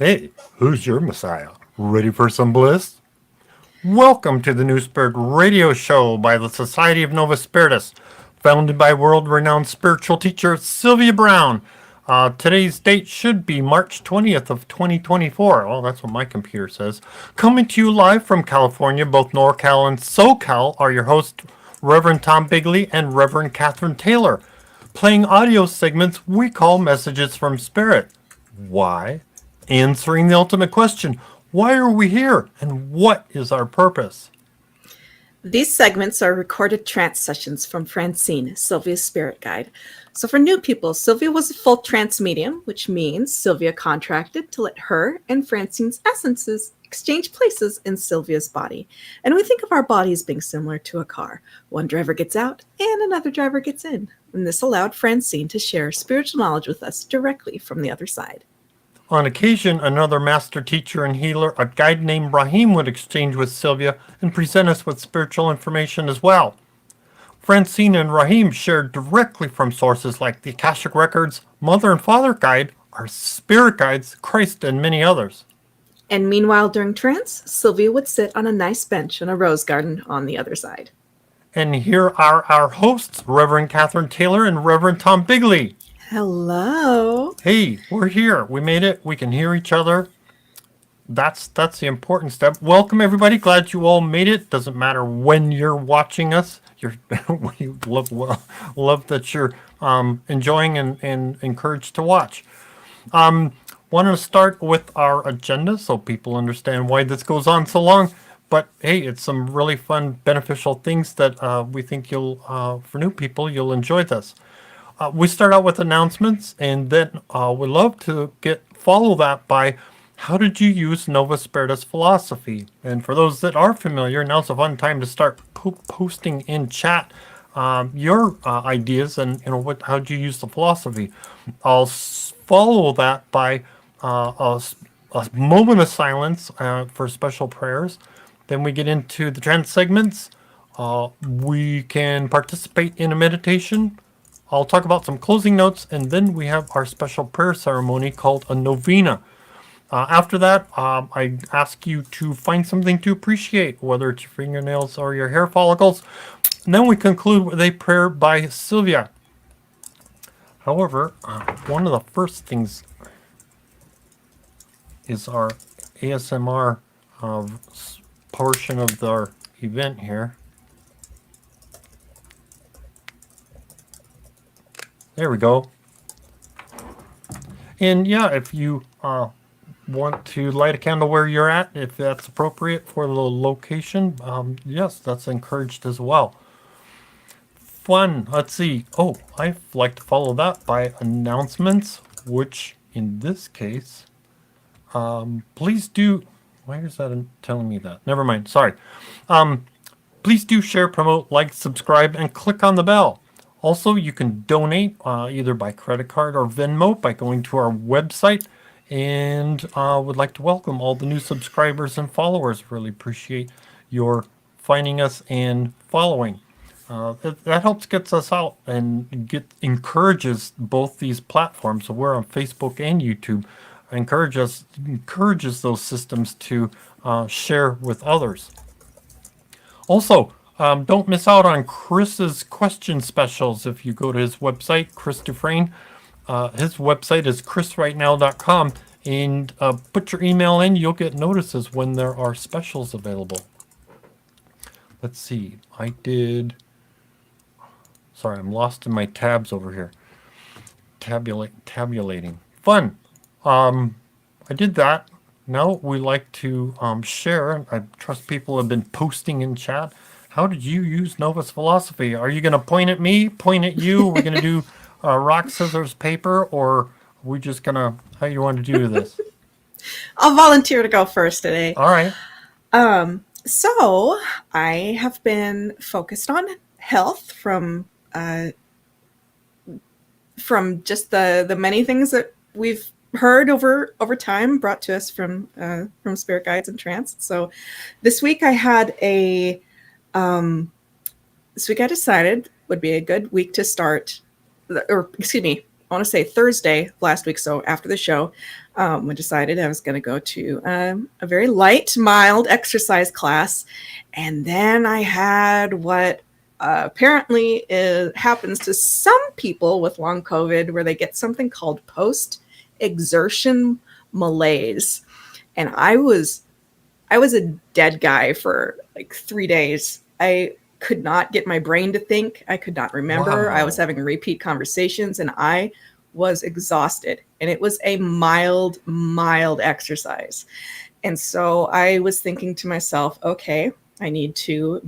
Hey, who's your Messiah? Ready for some bliss? Welcome to the New Spirit Radio Show by the Society of Novus Spiritus, founded by world-renowned spiritual teacher Sylvia Browne. Today's date should be March 20th of 2024. Oh, that's what my computer says. Coming to you live from California, both NorCal and SoCal are your hosts, Reverend Tom Bigley and Reverend Catherine Taylor, playing audio segments we call Messages from Spirit. Why? Answering the ultimate question, why are we here and what is our purpose? These segments are recorded trance sessions from Francine, Sylvia's spirit guide. So for new people, Sylvia was a full trance medium, which means Sylvia contracted to let her and Francine's essences exchange places in Sylvia's body. And we think of our bodies being similar to a car. One driver gets out and another driver gets in. And this allowed Francine to share spiritual knowledge with us directly from the other side. On occasion, another master teacher and healer, a guide named Rahim, would exchange with Sylvia and present us with spiritual information as well. Francine and Rahim shared directly from sources like the Akashic Records, Mother and Father Guide, our spirit guides, Christ, and many others. And meanwhile, during trance, Sylvia would sit on a nice bench in a rose garden on the other side. And here are our hosts, Reverend Catherine Taylor and Reverend Tom Bigley. Hello. Hey, we're here. We made it. We can hear each other. That's the important step. Welcome, everybody. Glad you all made it. Doesn't matter when you're watching us. We love that you're enjoying and encouraged to watch. Wanted to start with our agenda so people understand why this goes on so long. But hey, it's some really fun, beneficial things that we think for new people, you'll enjoy this. We start out with announcements, and then we love to follow that by how did you use Novus Spiritus philosophy? And for those that are familiar, now's a fun time to start posting in chat your ideas and how did you use the philosophy. I'll follow that by a moment of silence for special prayers. Then we get into the trance segments. We can participate in a meditation. I'll talk about some closing notes, and then we have our special prayer ceremony called a novena. After that, I ask you to find something to appreciate, whether it's your fingernails or your hair follicles. And then we conclude with a prayer by Sylvia. However, one of the first things is our ASMR portion of our event here. There we go. And yeah, if you want to light a candle where you're at, if that's appropriate for the location, yes, that's encouraged as well. Fun. Let's see. Oh, I like to follow that by announcements, which in this case, please do. Why is that telling me that? Never mind. Sorry. Please do share, promote, like, subscribe, and click on the bell. Also, you can donate either by credit card or Venmo by going to our website, and would like to welcome all the new subscribers and followers. Really appreciate your finding us and following. That helps gets us out and encourages both these platforms. So we're on Facebook and YouTube. Encourages those systems to share with others. Also, don't miss out on Chris's question specials if you go to his website, Chris Dufresne. His website is chrisrightnow.com, and put your email in. You'll get notices when there are specials available. Let's see. Sorry, I'm lost in my tabs over here. Tabulating. Fun. I did that. Now we like to share. I trust people have been posting in chat. How did you use Novus philosophy? Are you going to point at me, point at you? We're going to do rock, scissors, paper, or are we just going to, how you want to do this? I'll volunteer to go first today. All right. So I have been focused on health from just the many things that we've heard over time brought to us from spirit guides and trance. So this week I had this week I decided would be a good week to start, or excuse me, want to say Thursday last week. So after the show, I decided I was going to go to a very light, mild exercise class. And then I had what apparently happens to some people with long COVID, where they get something called post-exertion malaise. And I was a dead guy for like 3 days. I could not get my brain to think. I could not remember. Wow. I was having repeat conversations, and I was exhausted. And it was a mild exercise. And so I was thinking to myself, okay, I need to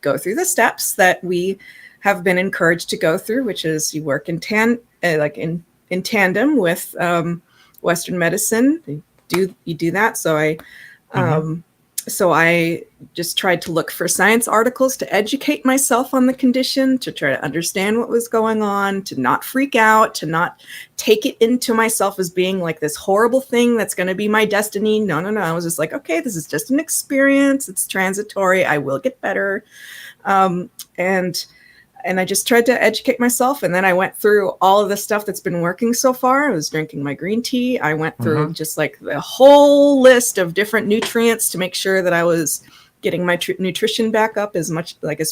go through the steps that we have been encouraged to go through, which is you work in tandem with Western medicine. You do that. So I just tried to look for science articles to educate myself on the condition, to try to understand what was going on, to not freak out, to not take it into myself as being like this horrible thing that's going to be my destiny. No. I was just like, okay, this is just an experience. It's transitory. I will get better. And I just tried to educate myself. And then I went through all of the stuff that's been working so far. I was drinking my green tea. I went through just like the whole list of different nutrients to make sure that I was getting my nutrition back up as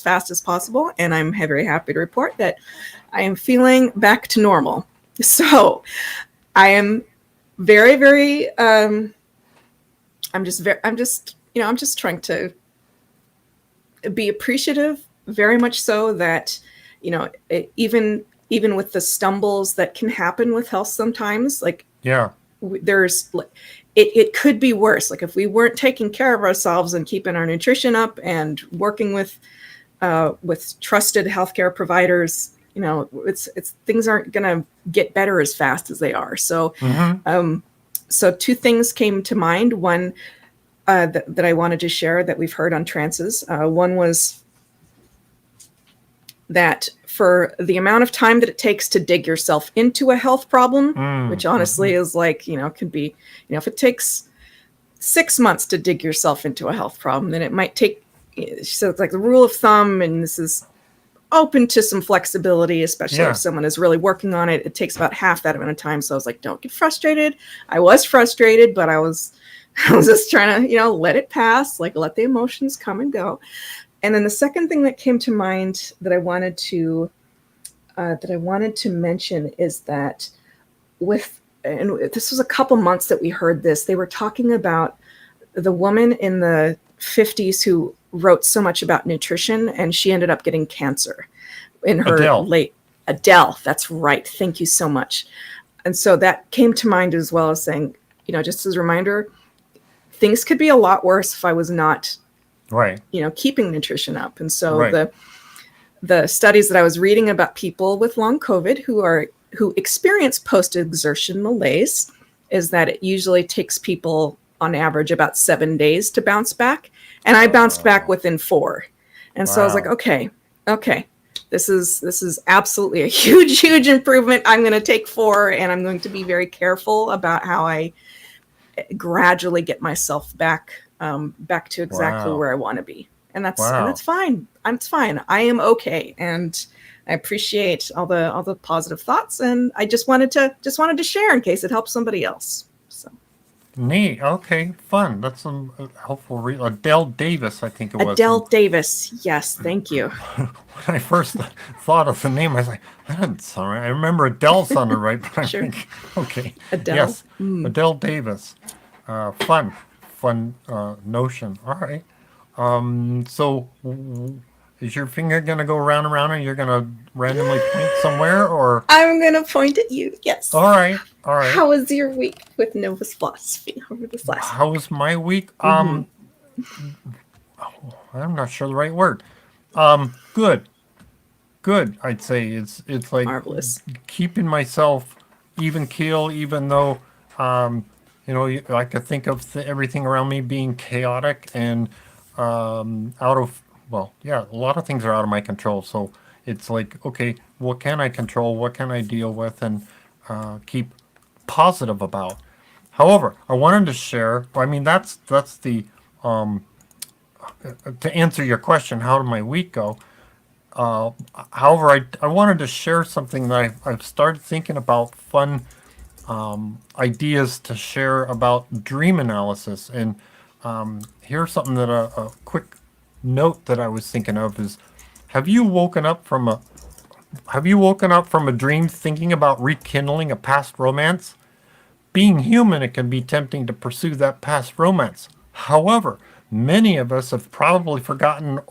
fast as possible. And I'm very happy to report that I am feeling back to normal. So I am very, very, I'm just trying to be appreciative, very much so, that, even with the stumbles that can happen with health sometimes, it could be worse. Like if we weren't taking care of ourselves and keeping our nutrition up and working with trusted healthcare providers, it's things aren't going to get better as fast as they are. So, so two things came to mind. One that I wanted to share that we've heard on trances. One was that for the amount of time that it takes to dig yourself into a health problem, which honestly is could be, if it takes 6 months to dig yourself into a health problem, then it might take, so it's like the rule of thumb, and this is open to some flexibility, especially if someone is really working on it. It takes about half that amount of time. So I was like, don't get frustrated. I was frustrated, but I was just trying to, let it pass, let the emotions come and go. And then the second thing that came to mind that I wanted to mention is that and this was a couple months that we heard this, they were talking about the woman in the 50s who wrote so much about nutrition, and she ended up getting cancer in her Adele. That's right. Thank you so much. And so that came to mind, as well as saying, just as a reminder, things could be a lot worse if I was not keeping nutrition up. And so the studies that I was reading about people with long COVID who experience post-exertion malaise is that it usually takes people on average about 7 days to bounce back. And I bounced back within 4. And so I was like, okay, this is absolutely a huge improvement. I'm going to take 4, and I'm going to be very careful about how I gradually get myself back to exactly where I want to be. And that's fine. I'm fine. I am okay. And I appreciate all the positive thoughts. And I just wanted to share in case it helps somebody else. So neat. Okay. Fun. That's some helpful. Adele Davis, I think it was. Adele Davis. Yes. Thank you. When I first thought of the name, I was like, that doesn't sound right. I remember Adele sounded right, but I think, okay. Adele. Yes. Adele Davis. Fun notion. All right. So is your finger going to go round and round, and you're going to randomly point somewhere, or? I'm going to point at you. Yes. All right. How was your week with Novus philosophy over this last week? How was my week? I'm not sure the right word. Good. I'd say it's like marvelous. Keeping myself even keel, even though, I could think of everything around me being chaotic and out of, a lot of things are out of my control. So it's like, okay, what can I control? What can I deal with and keep positive about? However, I wanted to share, that's the, to answer your question, how did my week go? However, I wanted to share something that I've started thinking about, fun ideas to share about dream analysis. And here's something that a quick note that I was thinking of is, have you woken up from a dream thinking about rekindling a past romance? Being human, it can be tempting to pursue that past romance. However, many of us have probably forgotten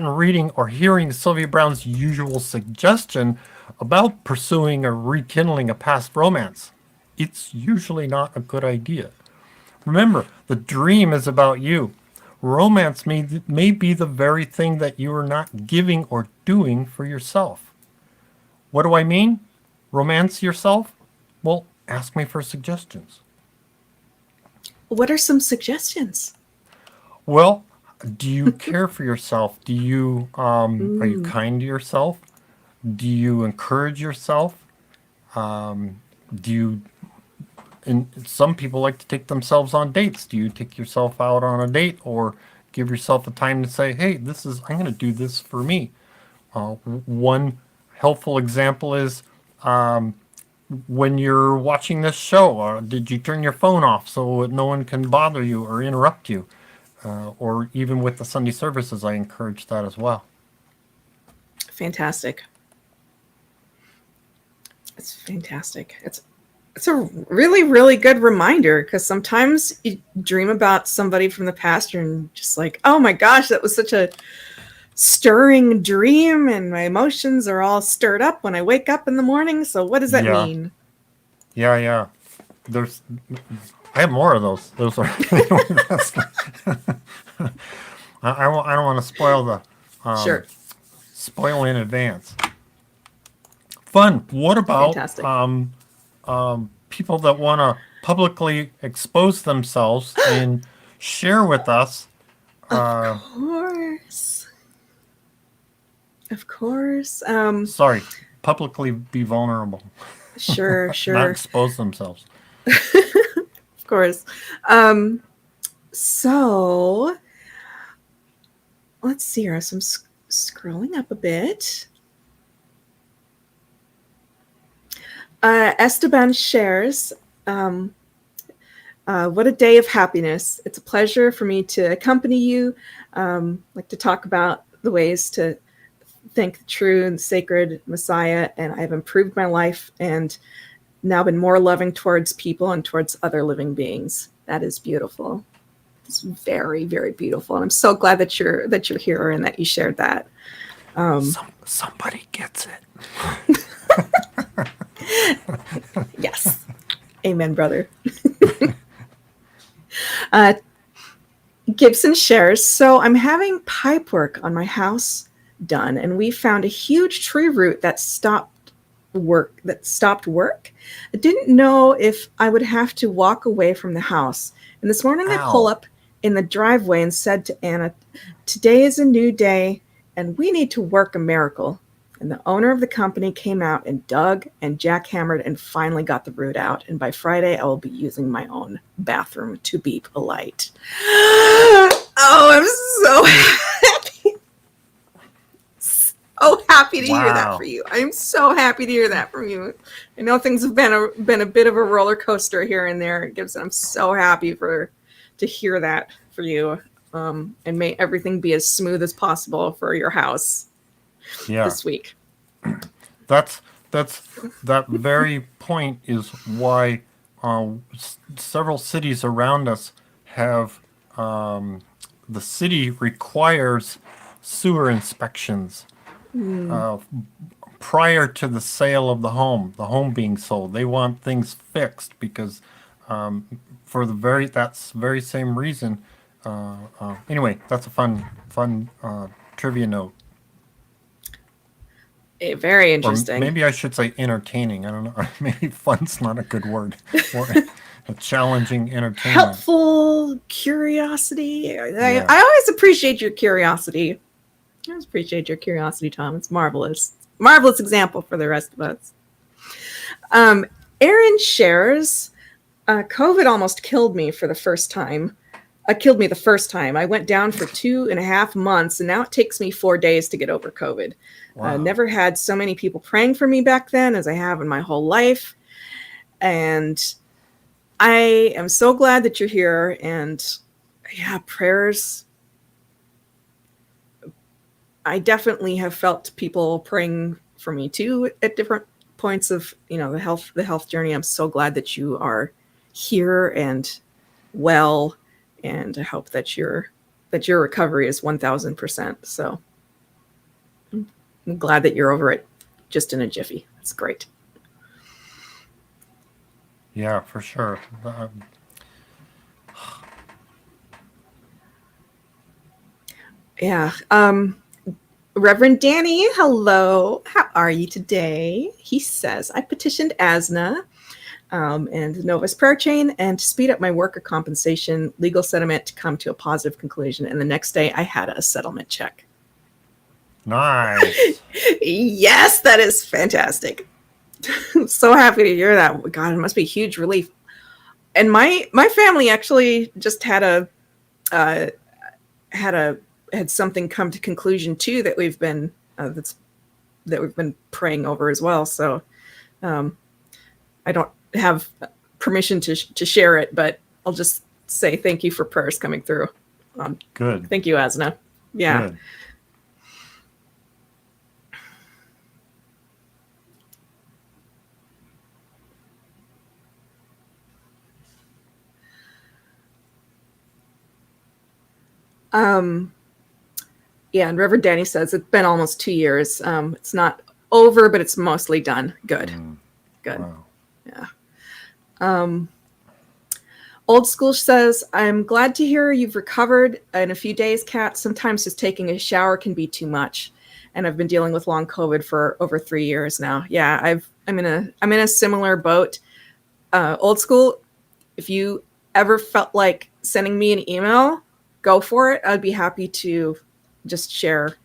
reading or hearing Sylvia Browne's usual suggestion about pursuing or rekindling a past romance. It's usually not a good idea. Remember, the dream is about you. Romance may be the very thing that you are not giving or doing for yourself. What do I mean? Romance yourself? Well, ask me for suggestions. What are some suggestions? Well, do you care for yourself? Do you are you kind to yourself? Do you encourage yourself? Do you and some people like to take themselves on dates. Do you take yourself out on a date or give yourself a time to say, "Hey, I'm going to do this for me." One helpful example is when you're watching this show, did you turn your phone off so no one can bother you or interrupt you? Or even with the Sunday services, I encourage that as well. Fantastic. It's fantastic. It's a really, really good reminder, because sometimes you dream about somebody from the past and just like, oh my gosh, that was such a stirring dream, and my emotions are all stirred up when I wake up in the morning. So what does that Yeah. mean? Yeah. I have more of those. Those are. I don't want to spoil the. Sure. Spoil in advance. Fun. What about Fantastic. People that want to publicly expose themselves and share with us? Of course. Sorry, publicly be vulnerable. Sure. Not expose themselves. Of course. So let's see here. So I'm scrolling up a bit. Esteban shares, what a day of happiness. It's a pleasure for me to accompany you, like to talk about the ways to thank the true and sacred Messiah, and I've improved my life and now been more loving towards people and towards other living beings. That is beautiful. It's very, very beautiful. And I'm so glad that you're here and that you shared that. Somebody gets it. Yes. Amen, brother. Gibson shares, so I'm having pipe work on my house done, and we found a huge tree root that stopped work. I didn't know if I would have to walk away from the house. And this morning I pull up in the driveway and said to Anna, today is a new day and we need to work a miracle. And the owner of the company came out and dug and jackhammered and finally got the root out. And by Friday, I will be using my own bathroom to be polite. Oh, I'm so happy. So happy to hear that for you. I'm so happy to hear that from you. I know things have been a bit of a roller coaster here and there, Gibson. I'm so happy to hear that for you. And may everything be as smooth as possible for your house. This week. That very point is why several cities around us have the city requires sewer inspections prior to the sale of the home being sold. They want things fixed because for that very same reason. Anyway, that's a fun trivia note. Very interesting. Or maybe I should say entertaining. I don't know. Maybe fun's not a good word. Or a challenging entertainment. Helpful curiosity. I always appreciate your curiosity. I always appreciate your curiosity, Tom. It's marvelous. Marvelous example for the rest of us. Aaron shares, COVID almost killed me for the first time. killed me the first time. I went down for 2.5 months, and now it takes me 4 days to get over COVID. Wow. Never had so many people praying for me back then as I have in my whole life. And I am so glad that you're here. And yeah, prayers. I definitely have felt people praying for me too at different points of, the health journey. I'm so glad that you are here and well, and I hope that your recovery is 1000%. So I'm glad that you're over it just in a jiffy. That's great. Yeah, for sure. Yeah. Reverend Danny, hello. How are you today? He says, I petitioned ASNA and Novus prayer chain and to speed up my worker compensation legal settlement to come to a positive conclusion. And the next day I had a settlement check. Nice. Yes, that is fantastic. I'm so happy to hear that. God, it must be a huge relief. And my family actually just had something come to conclusion too that we've been praying over as well. So I don't have permission to share it, but I'll just say thank you for prayers coming through. Good. Thank you, Asna. Yeah. Good. Yeah, and Reverend Danny says it's been almost 2 years. It's not over, but it's mostly done. Good. Good. Wow. Yeah. Old School says, I'm glad to hear you've recovered in a few days, Kat. Sometimes just taking a shower can be too much. And I've been dealing with long COVID for over 3 years now. Yeah, I'm in a similar boat. Old School, if you ever felt like sending me an email, go for it. I'd be happy to just share.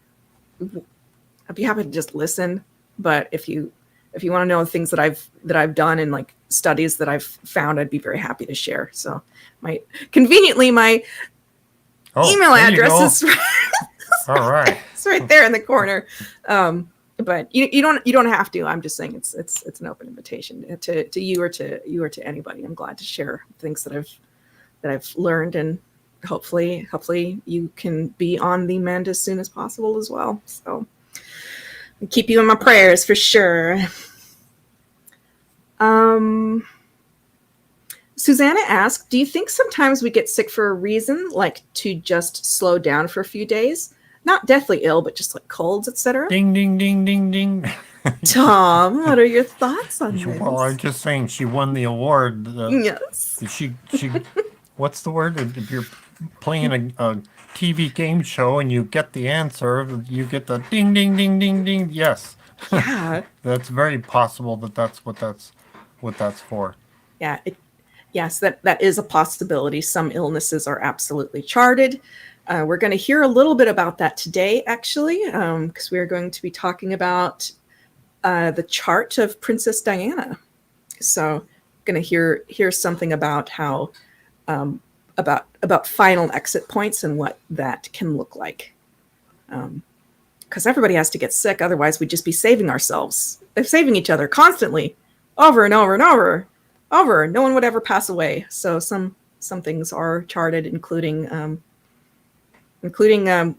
I'd be happy to just listen. But if you want to know the things that I've done and like studies that I've found, I'd be very happy to share. So my email address is all right. It's right there in the corner. But you don't have to. I'm just saying it's an open invitation to you or to anybody. I'm glad to share things that I've learned, and hopefully you can be on the mend as soon as possible as well. So I'll keep you in my prayers for sure. Susanna asked, do you think sometimes we get sick for a reason, like to just slow down for a few days? Not deathly ill, but just like colds, etc. Ding, ding, ding, ding, ding. Tom, what are your thoughts on this? Well, I'm just saying she won the award. Yes. She what's the word? If you're playing a TV game show and you get the answer, you get the ding, ding, ding, ding, ding. Yes. Yeah. That's very possible that's what that's for. Yeah. Yes, that is a possibility. Some illnesses are absolutely charted. We're going to hear a little bit about that today, actually, because we are going to be talking about the chart of Princess Diana. So, going to hear something about how about final exit points and what that can look like. Because everybody has to get sick, otherwise we'd just be saving each other constantly, over and over and over. No one would ever pass away. So some things are charted, including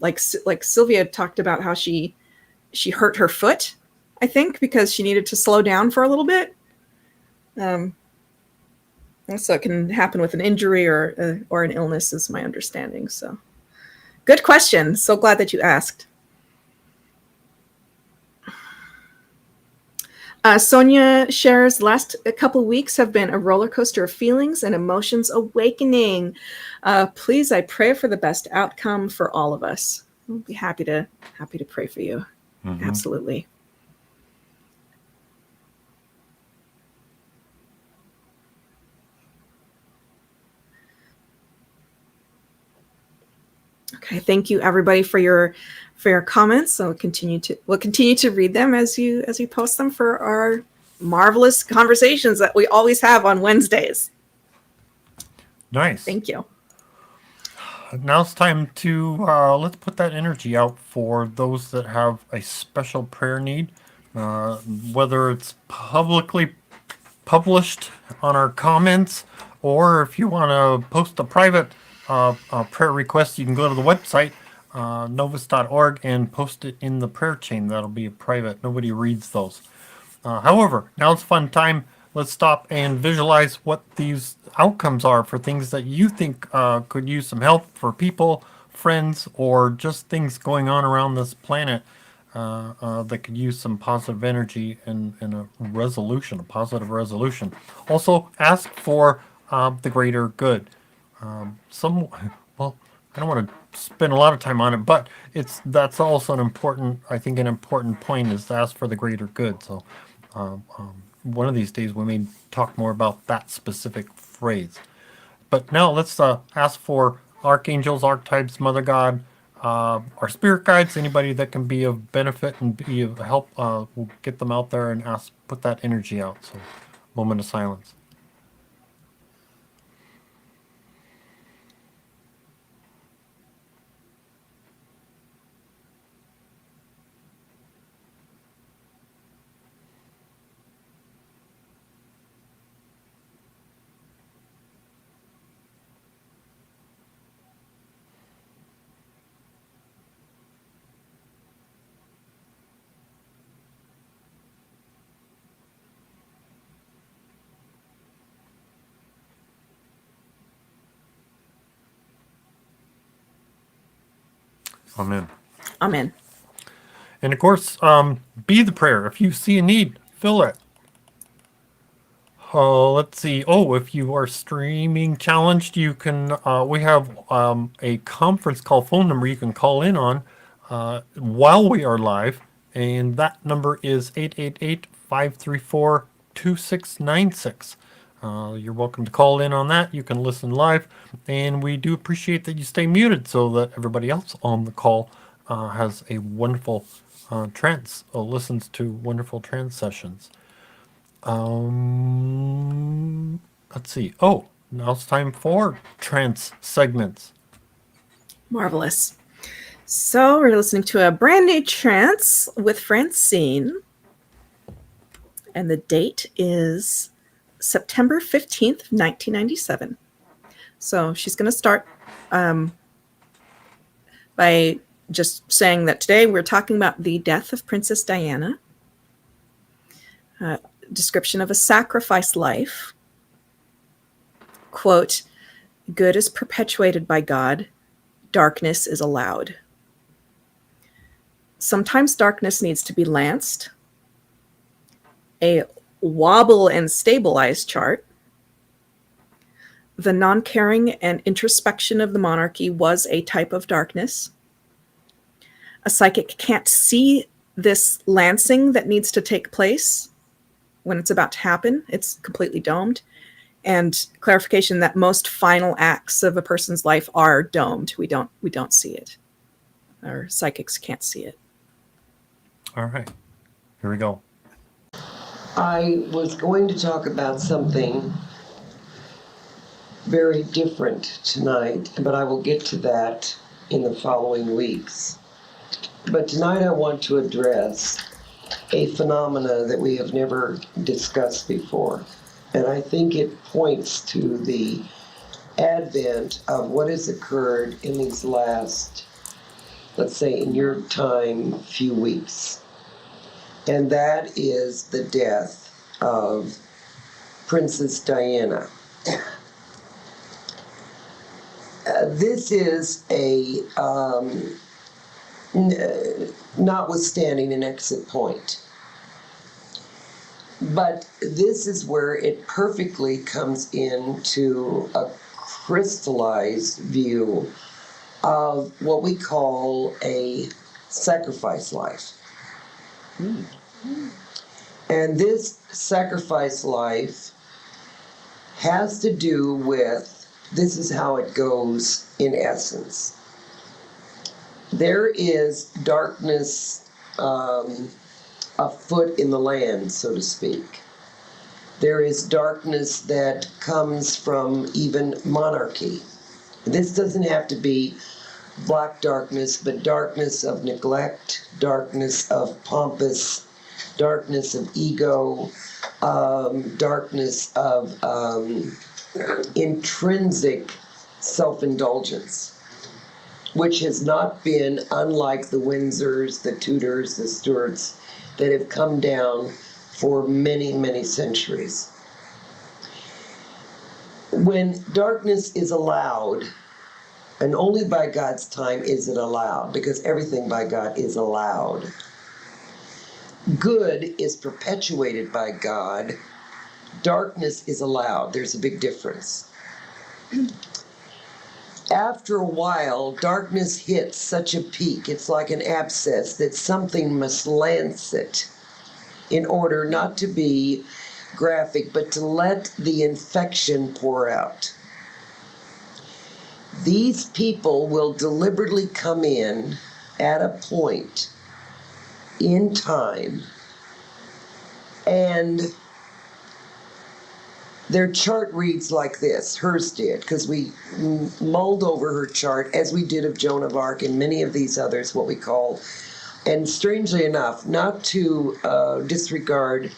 like Sylvia talked about how she hurt her foot, I think, because she needed to slow down for a little bit. So it can happen with an injury or an illness, is my understanding. So, good question. So glad that you asked. Sonia shares, last couple of weeks have been a roller coaster of feelings and emotions awakening. Please, I pray for the best outcome for all of us. I'll be happy to pray for you. Mm-hmm. Absolutely. Okay, thank you everybody for your comments. So we'll continue to read them as you post them for our marvelous conversations that we always have on Wednesdays. Nice. Thank you. Now it's time to let's put that energy out for those that have a special prayer need, whether it's publicly published on our comments, or if you want to post a private prayer request, you can go to the website, novus.org, and post it in the prayer chain. That'll be a private. Nobody reads those. However, now it's fun time. Let's stop and visualize what these outcomes are for things that you think could use some help for people, friends, or just things going on around this planet that could use some positive energy and a resolution, a positive resolution. Also, ask for the greater good. Some, well, I don't want to spend a lot of time on it, but that's also an important, I think, an important point is to ask for the greater good. So, one of these days we may talk more about that specific phrase. But now let's ask for archangels, archetypes, Mother God, our spirit guides, anybody that can be of benefit and be of help. We'll get them out there and put that energy out. So, moment of silence. Amen. Amen. And of course, be the prayer. If you see a need, fill it. Oh, let's see. Oh, if you are streaming challenged, you can. We have a conference call phone number you can call in on while we are live, and that number is 888-534-2696. You're welcome to call in on that. You can listen live, and we do appreciate that you stay muted so that everybody else on the call has a wonderful trance, listens to wonderful trance sessions. Let's see. Oh, now it's time for trance segments. Marvelous. So we're listening to a brand new trance with Francine. And the date is September 15th, 1997. So she's going to start by just saying that today we're talking about the death of Princess Diana. Description of a sacrifice life. Quote, good is perpetuated by God. Darkness is allowed. Sometimes darkness needs to be lanced. A wobble and stabilize chart. The noncaring and introspection of the monarchy was a type of darkness. A psychic can't see this lancing that needs to take place when it's about to happen. It's completely domed. And clarification that most final acts of a person's life are domed. We don't see it. Our psychics can't see it. All right. Here we go. I was going to talk about something very different tonight, but I will get to that in the following weeks. But tonight I want to address a phenomena that we have never discussed before. And I think it points to the advent of what has occurred in these last, let's say in your time, few weeks. And that is the death of Princess Diana. This is a, notwithstanding an exit point. But this is where it perfectly comes into a crystallized view of what we call a sacrifice life. And this sacrifice life has to do with, this is how it goes in essence. There is darkness afoot in the land, so to speak. There is darkness that comes from even monarchy. This doesn't have to be black darkness, but darkness of neglect, darkness of pompous, darkness of ego, darkness of intrinsic self-indulgence, which has not been unlike the Windsors, the Tudors, the Stuarts, that have come down for many, many centuries. When darkness is allowed, and only by God's time is it allowed, because everything by God is allowed. Good is perpetuated by God. Darkness is allowed. There's a big difference. After a while, darkness hits such a peak, it's like an abscess, that something must lance it in order not to be graphic, but to let the infection pour out. These people will deliberately come in at a point in time, and their chart reads like this. Hers did, because we mulled over her chart, as we did of Joan of Arc and many of these others, what we call, and strangely enough, not to disregard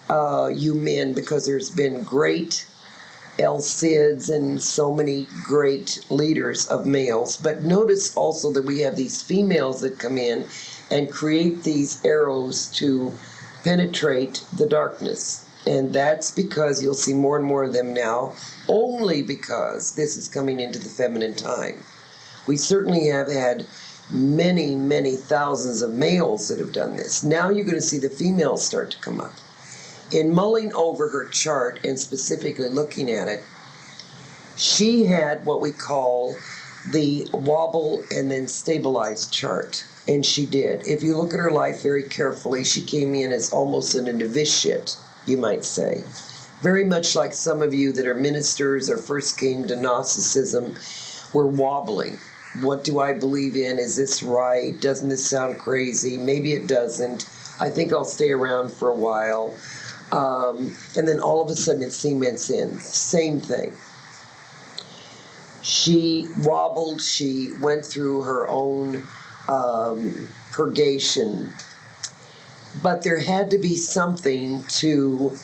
you men, because there's been great El Cids and so many great leaders of males, but notice also that we have these females that come in and create these arrows to penetrate the darkness. And that's because you'll see more and more of them now, only because this is coming into the feminine time. We certainly have had many, many thousands of males that have done this. Now you're going to see the females start to come up. In mulling over her chart and specifically looking at it, she had what we call the Wobble and then Stabilize chart. And she did. If you look at her life very carefully, she came in as almost an novitiate, you might say. Very much like some of you that are ministers or first came to Gnosticism were wobbling. What do I believe in? Is this right? Doesn't this sound crazy? Maybe it doesn't. I think I'll stay around for a while. And then all of a sudden it cements in. Same thing. She wobbled. She went through her own purgation. But there had to be something to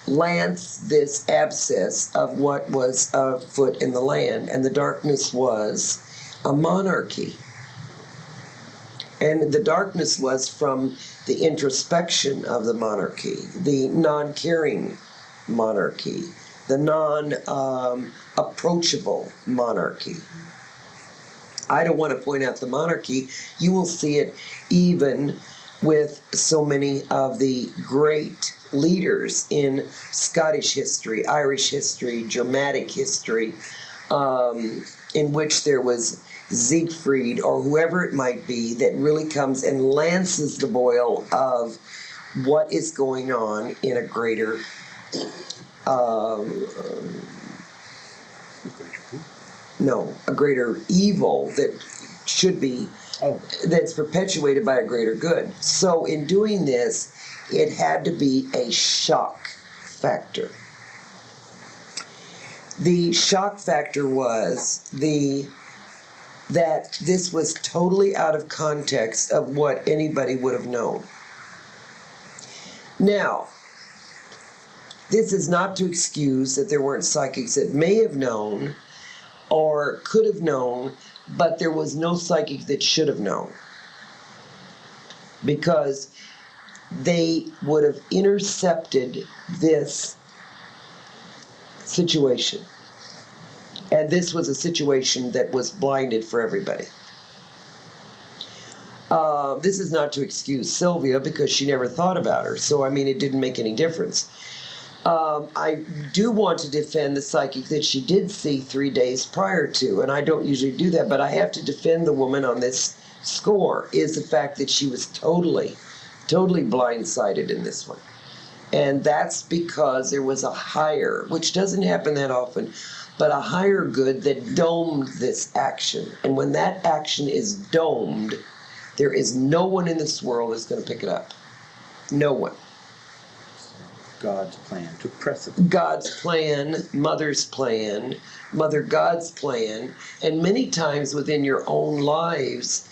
lance this abscess of what was afoot in the land. And the darkness was a monarchy. And the darkness was from the introspection of the monarchy, the non-caring monarchy, the non-approachable monarchy. I don't want to point out the monarchy. You will see it even with so many of the great leaders in Scottish history, Irish history, Germanic history, in which there was Siegfried or whoever it might be that really comes and lances the boil of what is going on in a greater a greater evil that should be that's perpetuated by a greater good. So in doing this, it had to be a shock factor. The shock factor was that this was totally out of context of what anybody would have known. Now, this is not to excuse that there weren't psychics that may have known or could have known, but there was no psychic that should have known, because they would have intercepted this situation. And this was a situation that was blinded for everybody. This is not to excuse Sylvia, because she never thought about her. So, I mean, it didn't make any difference. I do want to defend the psychic that she did see 3 days prior to, and I don't usually do that, but I have to defend the woman on this score, is the fact that she was totally blindsided in this one. And that's because there was a higher, which doesn't happen that often, but a higher good that domed this action. And when that action is domed, there is no one in this world that's going to pick it up. No one. God's plan took precedence. God's plan, Mother's plan, Mother God's plan, and many times within your own lives,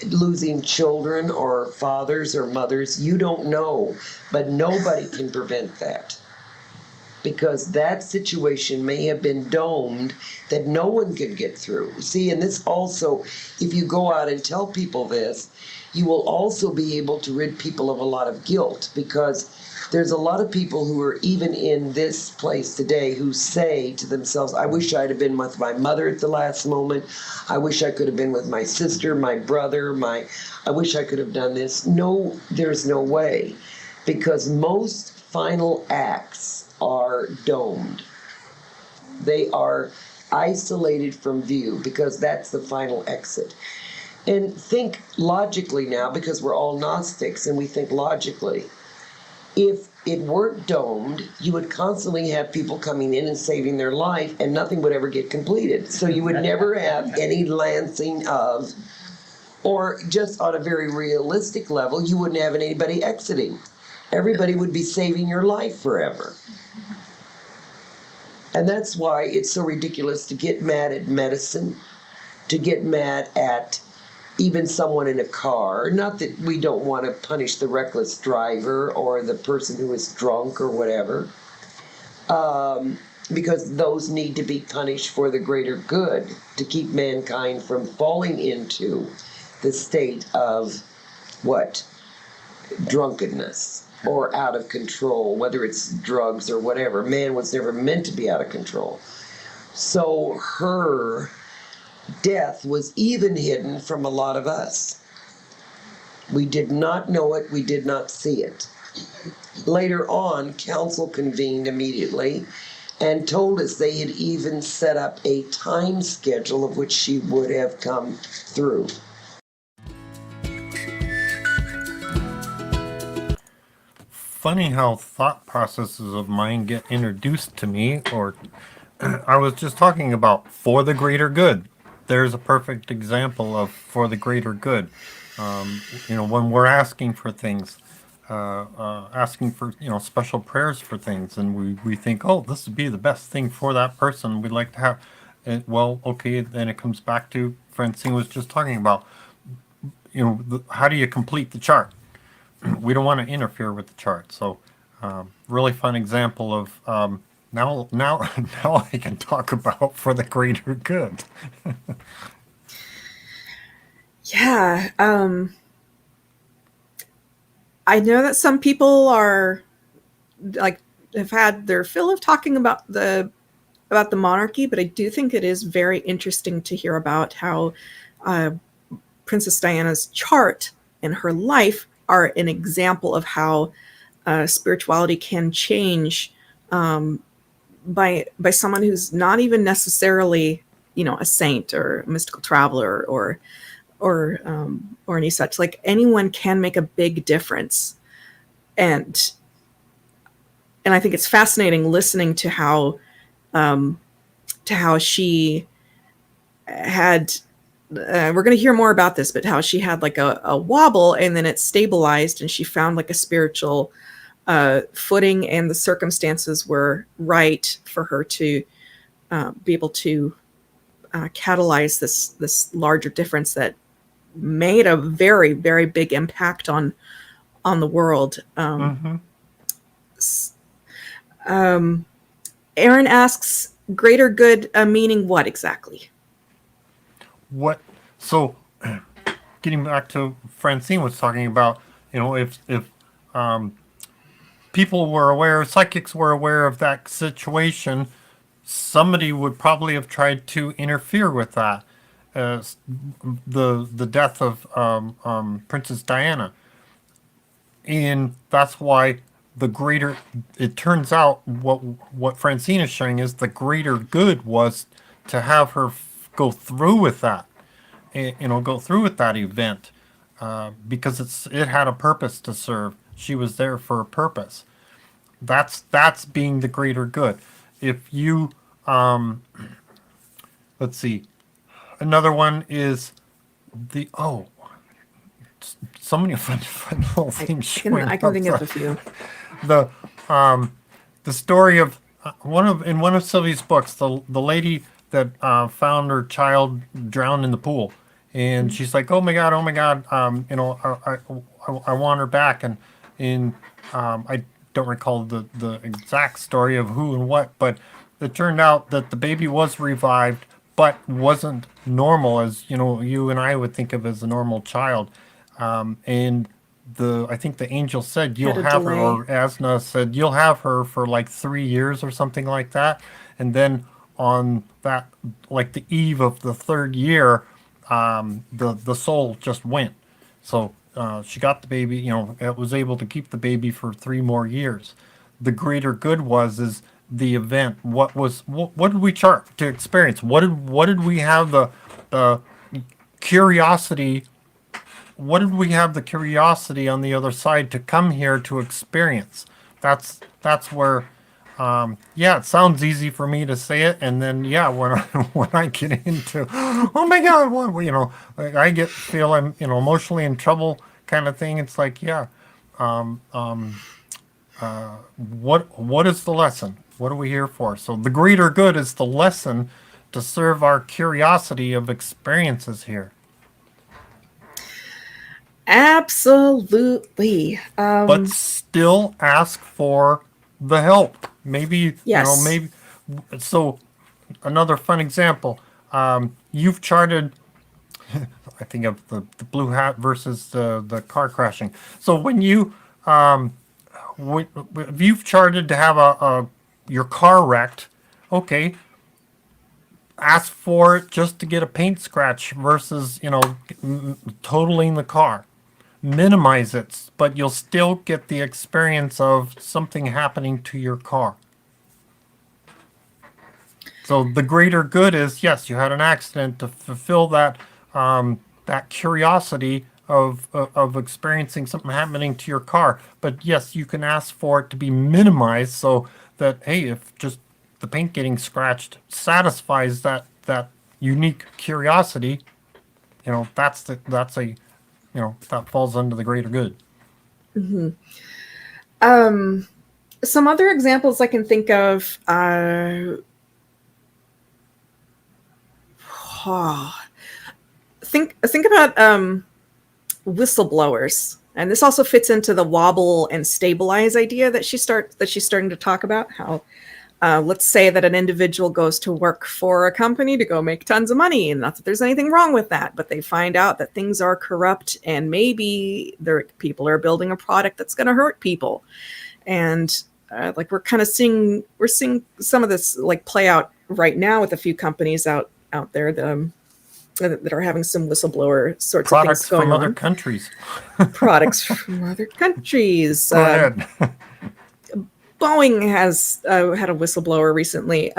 losing children or fathers or mothers, you don't know, but nobody can prevent that. Because that situation may have been domed that no one could get through. See, and this also, if you go out and tell people this, you will also be able to rid people of a lot of guilt, because there's a lot of people who are even in this place today who say to themselves, I wish I'd have been with my mother at the last moment. I wish I could have been with my sister, my brother, I wish I could have done this. No, there's no way, because most final acts are domed. They are isolated from view, because that's the final exit. And think logically now, because we're all Gnostics and we think logically. If it weren't domed, you would constantly have people coming in and saving their life, and nothing would ever get completed. So you would never have any lancing of, or just on a very realistic level, you wouldn't have anybody exiting. Everybody would be saving your life forever. And that's why it's so ridiculous to get mad at medicine, to get mad at even someone in a car. Not that we don't want to punish the reckless driver or the person who is drunk or whatever, because those need to be punished for the greater good, to keep mankind from falling into the state of what? Drunkenness or out of control, whether it's drugs or whatever. Man was never meant to be out of control. So her death was even hidden from a lot of us. We did not know it, we did not see it. Later on, council convened immediately and told us they had even set up a time schedule of which she would have come through. Funny how thought processes of mine get introduced to me, or I was just talking about for the greater good. There's a perfect example of for the greater good. When we're asking for things, asking for, special prayers for things, and we think, oh, this would be the best thing for that person. We'd like to have it. Well, okay, then it comes back to Francine was just talking about, how do you complete the chart? We don't want to interfere with the chart. So, really fun example of, now I can talk about for the greater good. Yeah. I know that some people are have had their fill of talking about the monarchy, but I do think it is very interesting to hear about how Princess Diana's chart and her life are an example of how spirituality can change by someone who's not even necessarily, a saint or a mystical traveler or any such. Like, anyone can make a big difference, and I think it's fascinating listening to how she had. We're going to hear more about this, but how she had like a wobble and then it stabilized and she found like a spiritual footing, and the circumstances were right for her to be able to catalyze this larger difference that made a very, very big impact on the world. Aaron asks, greater good meaning what exactly? So getting back to Francine was talking about, if people were aware, psychics were aware of that situation, somebody would probably have tried to interfere with that. The death of Princess Diana. And that's why it turns out what Francine is showing is the greater good was to have her go through with that, go through with that event, because it had a purpose to serve. She was there for a purpose. That's being the greater good. If you, let's see, another one is so many fun little things. I can think of a few. the story of in one of Sylvia's books, the lady that found her child drowned in the pool, and she's like, oh my god, I want her back, and I don't recall the exact story of who and what, but it turned out that the baby was revived, but wasn't normal as you and I would think of as a normal child, and I think the angel said you'll Had a have her, delay. or Asna said you'll have her for like 3 years or something like that, and then on that, like the eve of the third year, the soul just went. So she got the baby, it was able to keep the baby for 3 more years. The greater good is the event. What did we chart to experience? What did we have the curiosity? What did we have the curiosity on the other side to come here to experience? That's where, yeah, it sounds easy for me to say it, and then yeah, when I when I get into, oh my God, what like I feel I'm emotionally in trouble kind of thing. It's like, yeah, what is the lesson? What are we here for? So the greater good is the lesson to serve our curiosity of experiences here. Absolutely. But still ask for the help. Maybe, Yes. maybe. So, another fun example. You've charted, I think of the blue hat versus the car crashing. So, when if you've charted to have your car wrecked, okay, ask for it just to get a paint scratch versus, totaling the car. Minimize it, but you'll still get the experience of something happening to your car. So the greater good is, yes, you had an accident to fulfill that curiosity of experiencing something happening to your car. But yes, you can ask for it to be minimized so that, hey, if just the paint getting scratched satisfies that unique curiosity, that's a that falls under the greater good. Some other examples I can think of. Think about whistleblowers, and this also fits into the wobble and stabilize idea that she's starting to talk about. How let's say that an individual goes to work for a company to go make tons of money, and not that there's anything wrong with that, but they find out that things are corrupt, and maybe people are building a product that's going to hurt people, and like we're seeing some of this like play out right now with a few companies out there that are having some whistleblower sorts Products of things going from on. other countries. Products from other countries. Go ahead. Boeing has had a whistleblower recently,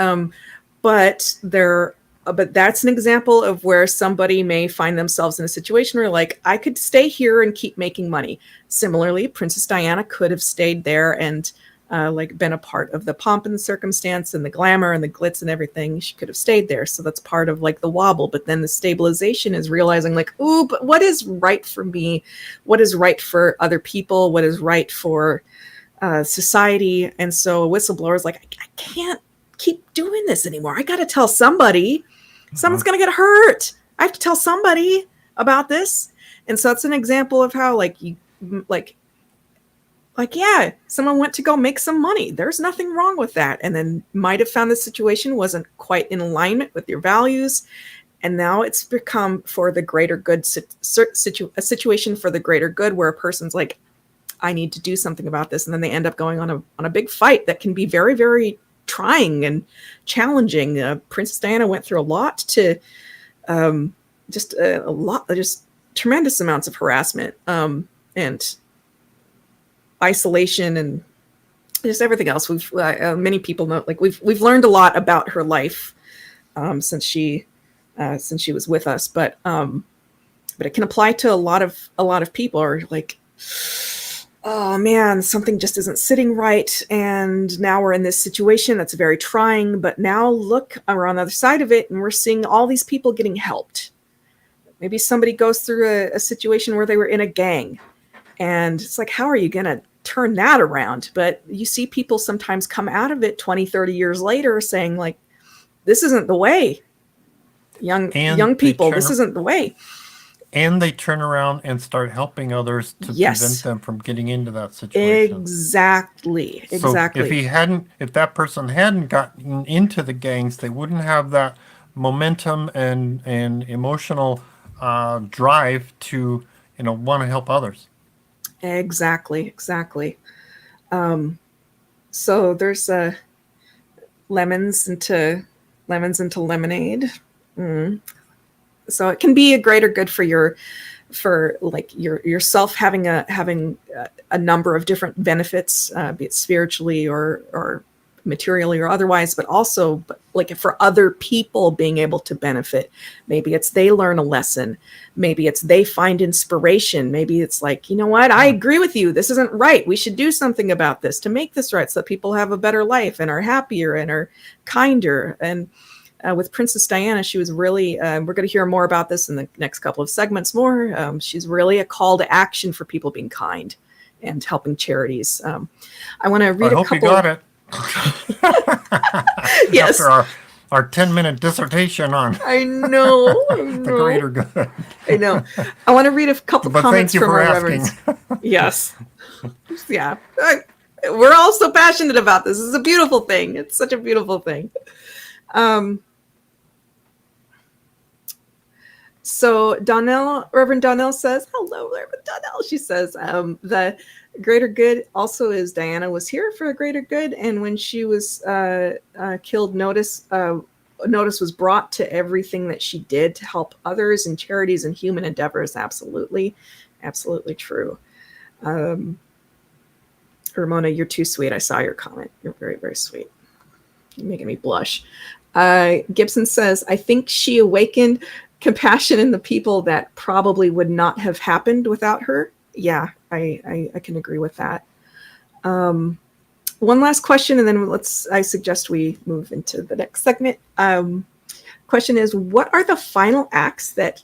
but that's an example of where somebody may find themselves in a situation where, like, I could stay here and keep making money. Similarly, Princess Diana could have stayed there and been a part of the pomp and the circumstance and the glamour and the glitz and everything. She could have stayed there. So that's part of like the wobble. But then the stabilization is realizing like, ooh, but what is right for me? What is right for other people? What is right for society? And so a whistleblower is like, I can't keep doing this anymore. I got to tell somebody. Someone's going to get hurt. I have to tell somebody about this. And so it's an example of how yeah, someone went to go make some money. There's nothing wrong with that. And then might have found the situation wasn't quite in alignment with your values. And now it's become for the greater good, a situation for the greater good where a person's like, I need to do something about this. And then they end up going on a big fight that can be very, very trying and challenging. Princess Diana went through a lot to just tremendous amounts of harassment and isolation and just everything else. We've many people know, like we've learned a lot about her life since she was with us, but it can apply to a lot of people are like, oh man, something just isn't sitting right, and now we're in this situation that's very trying, but now look, we're on the other side of it and we're seeing all these people getting helped. Maybe somebody goes through a situation where they were in a gang. And it's like, how are you going to turn that around. But you see people sometimes come out of it 20, 30 years later saying like, this isn't the way. Young people, this isn't the way. And they turn around and start helping others to Yes. prevent them from getting into that situation. Exactly. So if that person hadn't gotten into the gangs, they wouldn't have that momentum and emotional drive to, want to help others. Exactly. So there's lemons into lemonade. So it can be a greater good for yourself having a number of different benefits, be it spiritually or materially or otherwise, but also like for other people being able to benefit. Maybe it's they learn a lesson. Maybe it's they find inspiration. Maybe it's like, you know what? I agree with you. This isn't right. We should do something about this to make this right so that people have a better life and are happier and are kinder. And with Princess Diana, she was really, we're going to hear more about this in the next couple of segments more. She's really a call to action for people being kind and helping charities. I want to read I hope you got it. Yes. After our 10-minute dissertation on I know. the greater good. I know. I want to read a couple But comments thank you from for our asking. reverends. Yes. Yeah. We're all so passionate about this. It's a beautiful thing. It's such a beautiful thing. So Reverend Donnell says, hello, Reverend Donnell. She says, the greater good also is Diana was here for a greater good. And when she was killed, Notice was brought to everything that she did to help others in charities and human endeavors. Absolutely. Absolutely true. Ramona, you're too sweet. I saw your comment. You're very, very sweet. You're making me blush. Gibson says, I think she awakened compassion in the people that probably would not have happened without her. Yeah, I can agree with that. One last question, and then I suggest we move into the next segment. Question is, what are the final acts that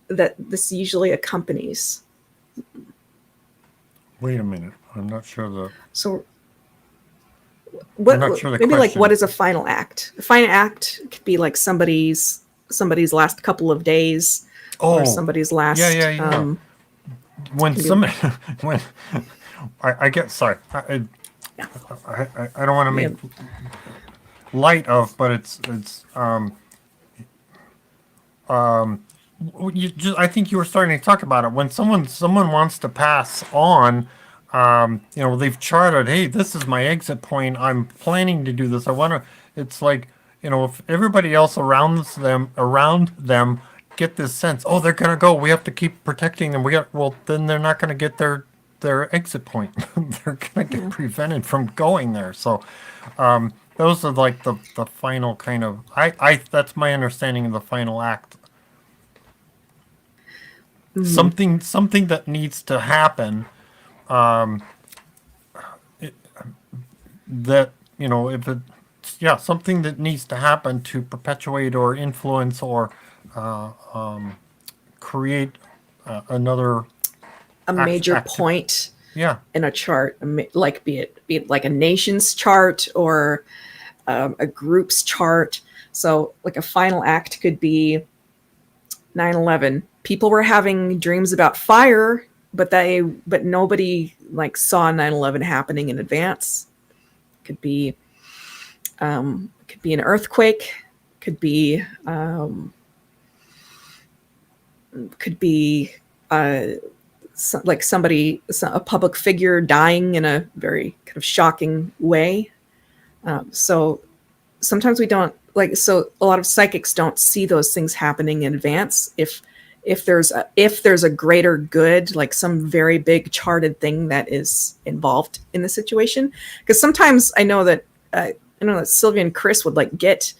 this usually accompanies? Wait a minute. I'm not sure So what, I'm not sure the maybe question. Like what is a final act? A final act could be like somebody's last couple of days, or somebody's last. Yeah. When somebody, when I get sorry, I don't want to make light of, but it's I think you were starting to talk about it when someone wants to pass on. They've charted, hey, this is my exit point. I'm planning to do this. I want to. It's like, if everybody else around them get this sense, oh, they're gonna go. We have to keep protecting them. Then they're not gonna get their exit point. They're gonna get prevented from going there. So, those are like the final kind of. I that's my understanding of the final act. Mm-hmm. Something that needs to happen. Something that needs to happen to perpetuate or influence or create another major point in a chart, like be it like a nation's chart or a group's chart. So like a final act could be 9/11. People were having dreams about fire, but nobody like saw 9/11 happening in advance. Could be an earthquake. Could be a public figure dying in a very kind of shocking way. So sometimes we don't so a lot of psychics don't see those things happening in advance. If there's a greater good, like some very big charted thing that is involved in the situation, because sometimes I know that Sylvia and Chris would like get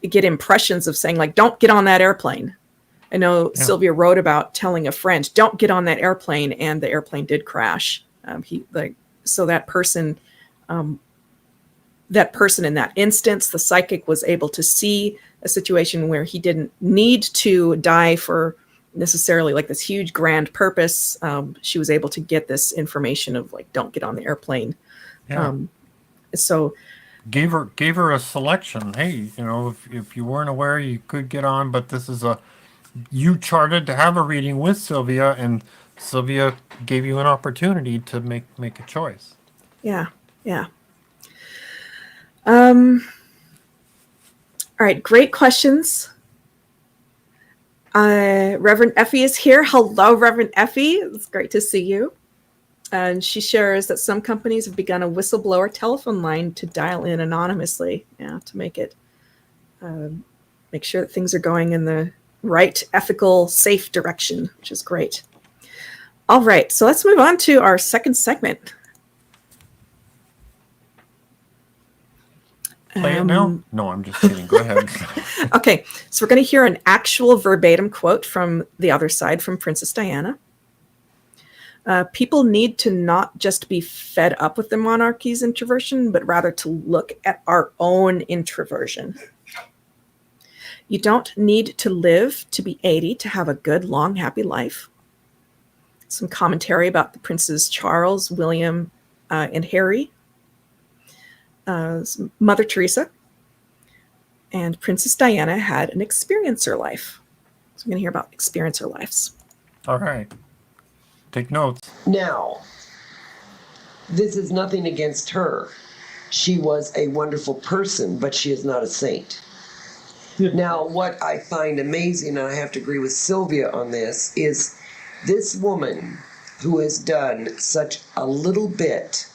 impressions of saying like, don't get on that airplane. I know Sylvia wrote about telling a friend, don't get on that airplane, and the airplane did crash. So that person in that instance, the psychic was able to see a situation where he didn't need to die for necessarily like this huge grand purpose. She was able to get this information of like, don't get on the airplane. Yeah. So Gave her a selection. Hey, if you weren't aware, you could get on, but this is you charted to have a reading with Sylvia, and Sylvia gave you an opportunity to make a choice. yeah. All right, great questions. Reverend Effie is here. Hello, Reverend Effie. It's great to see you. And she shares that some companies have begun a whistleblower telephone line to dial in anonymously, to make it make sure that things are going in the right, ethical, safe direction, which is great. All right, so let's move on to our second segment. Play it now? No, I'm just kidding. Go ahead. Okay, so we're going to hear an actual verbatim quote from the other side, from Princess Diana. People need to not just be fed up with the monarchy's introversion, but rather to look at our own introversion. You don't need to live to be 80 to have a good, long, happy life. Some commentary about the Princes Charles, William, and Harry. Mother Theresa. And Princess Diana had an experiencer life. So we're going to hear about experiencer lives. All right. Take notes. Now, this is nothing against her. She was a wonderful person, but she is not a saint. Now, what I find amazing, and I have to agree with Sylvia on this, is this woman who has done such a little bit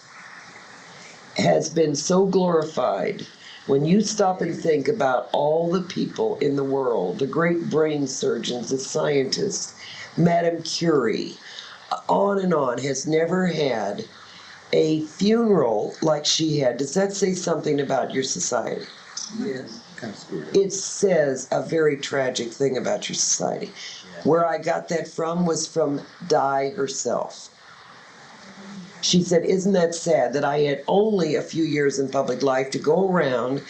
has been so glorified. When you stop and think about all the people in the world, the great brain surgeons, the scientists, Madame Curie, on, has never had a funeral like she had. Does that say something about your society? Yes, kind of spirit. It says a very tragic thing about your society. Yeah. Where I got that from was from Di herself. She said, isn't that sad that I had only a few years in public life to go around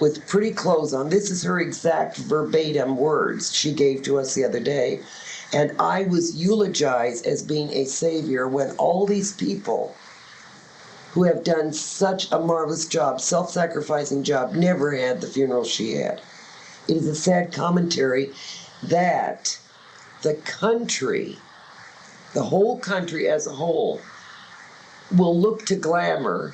with pretty clothes on. This is her exact verbatim words she gave to us the other day. And I was eulogized as being a savior when all these people who have done such a marvelous job, self-sacrificing job, never had the funeral she had. It is a sad commentary that the country, the whole country as a whole, will look to glamour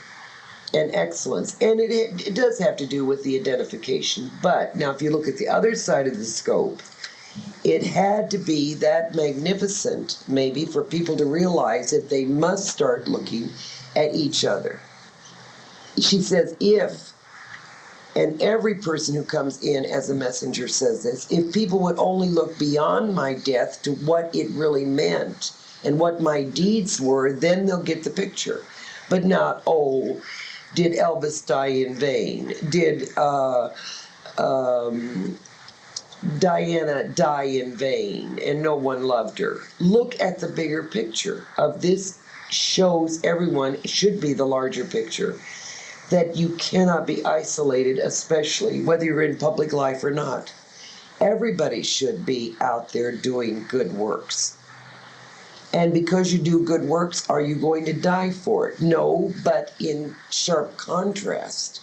and excellence. And it does have to do with the identification. But now if you look at the other side of the scope, it had to be that magnificent, maybe, for people to realize that they must start looking at each other. She says, if, and every person who comes in as a messenger says this, if people would only look beyond my death to what it really meant and what my deeds were, then they'll get the picture. But not, oh, did Elvis die in vain? Did Diana die in vain and no one loved her? Look at the bigger picture of this. Shows everyone, it should be the larger picture, that you cannot be isolated, especially whether you're in public life or not. Everybody should be out there doing good works. And because you do good works, are you going to die for it? No, but in sharp contrast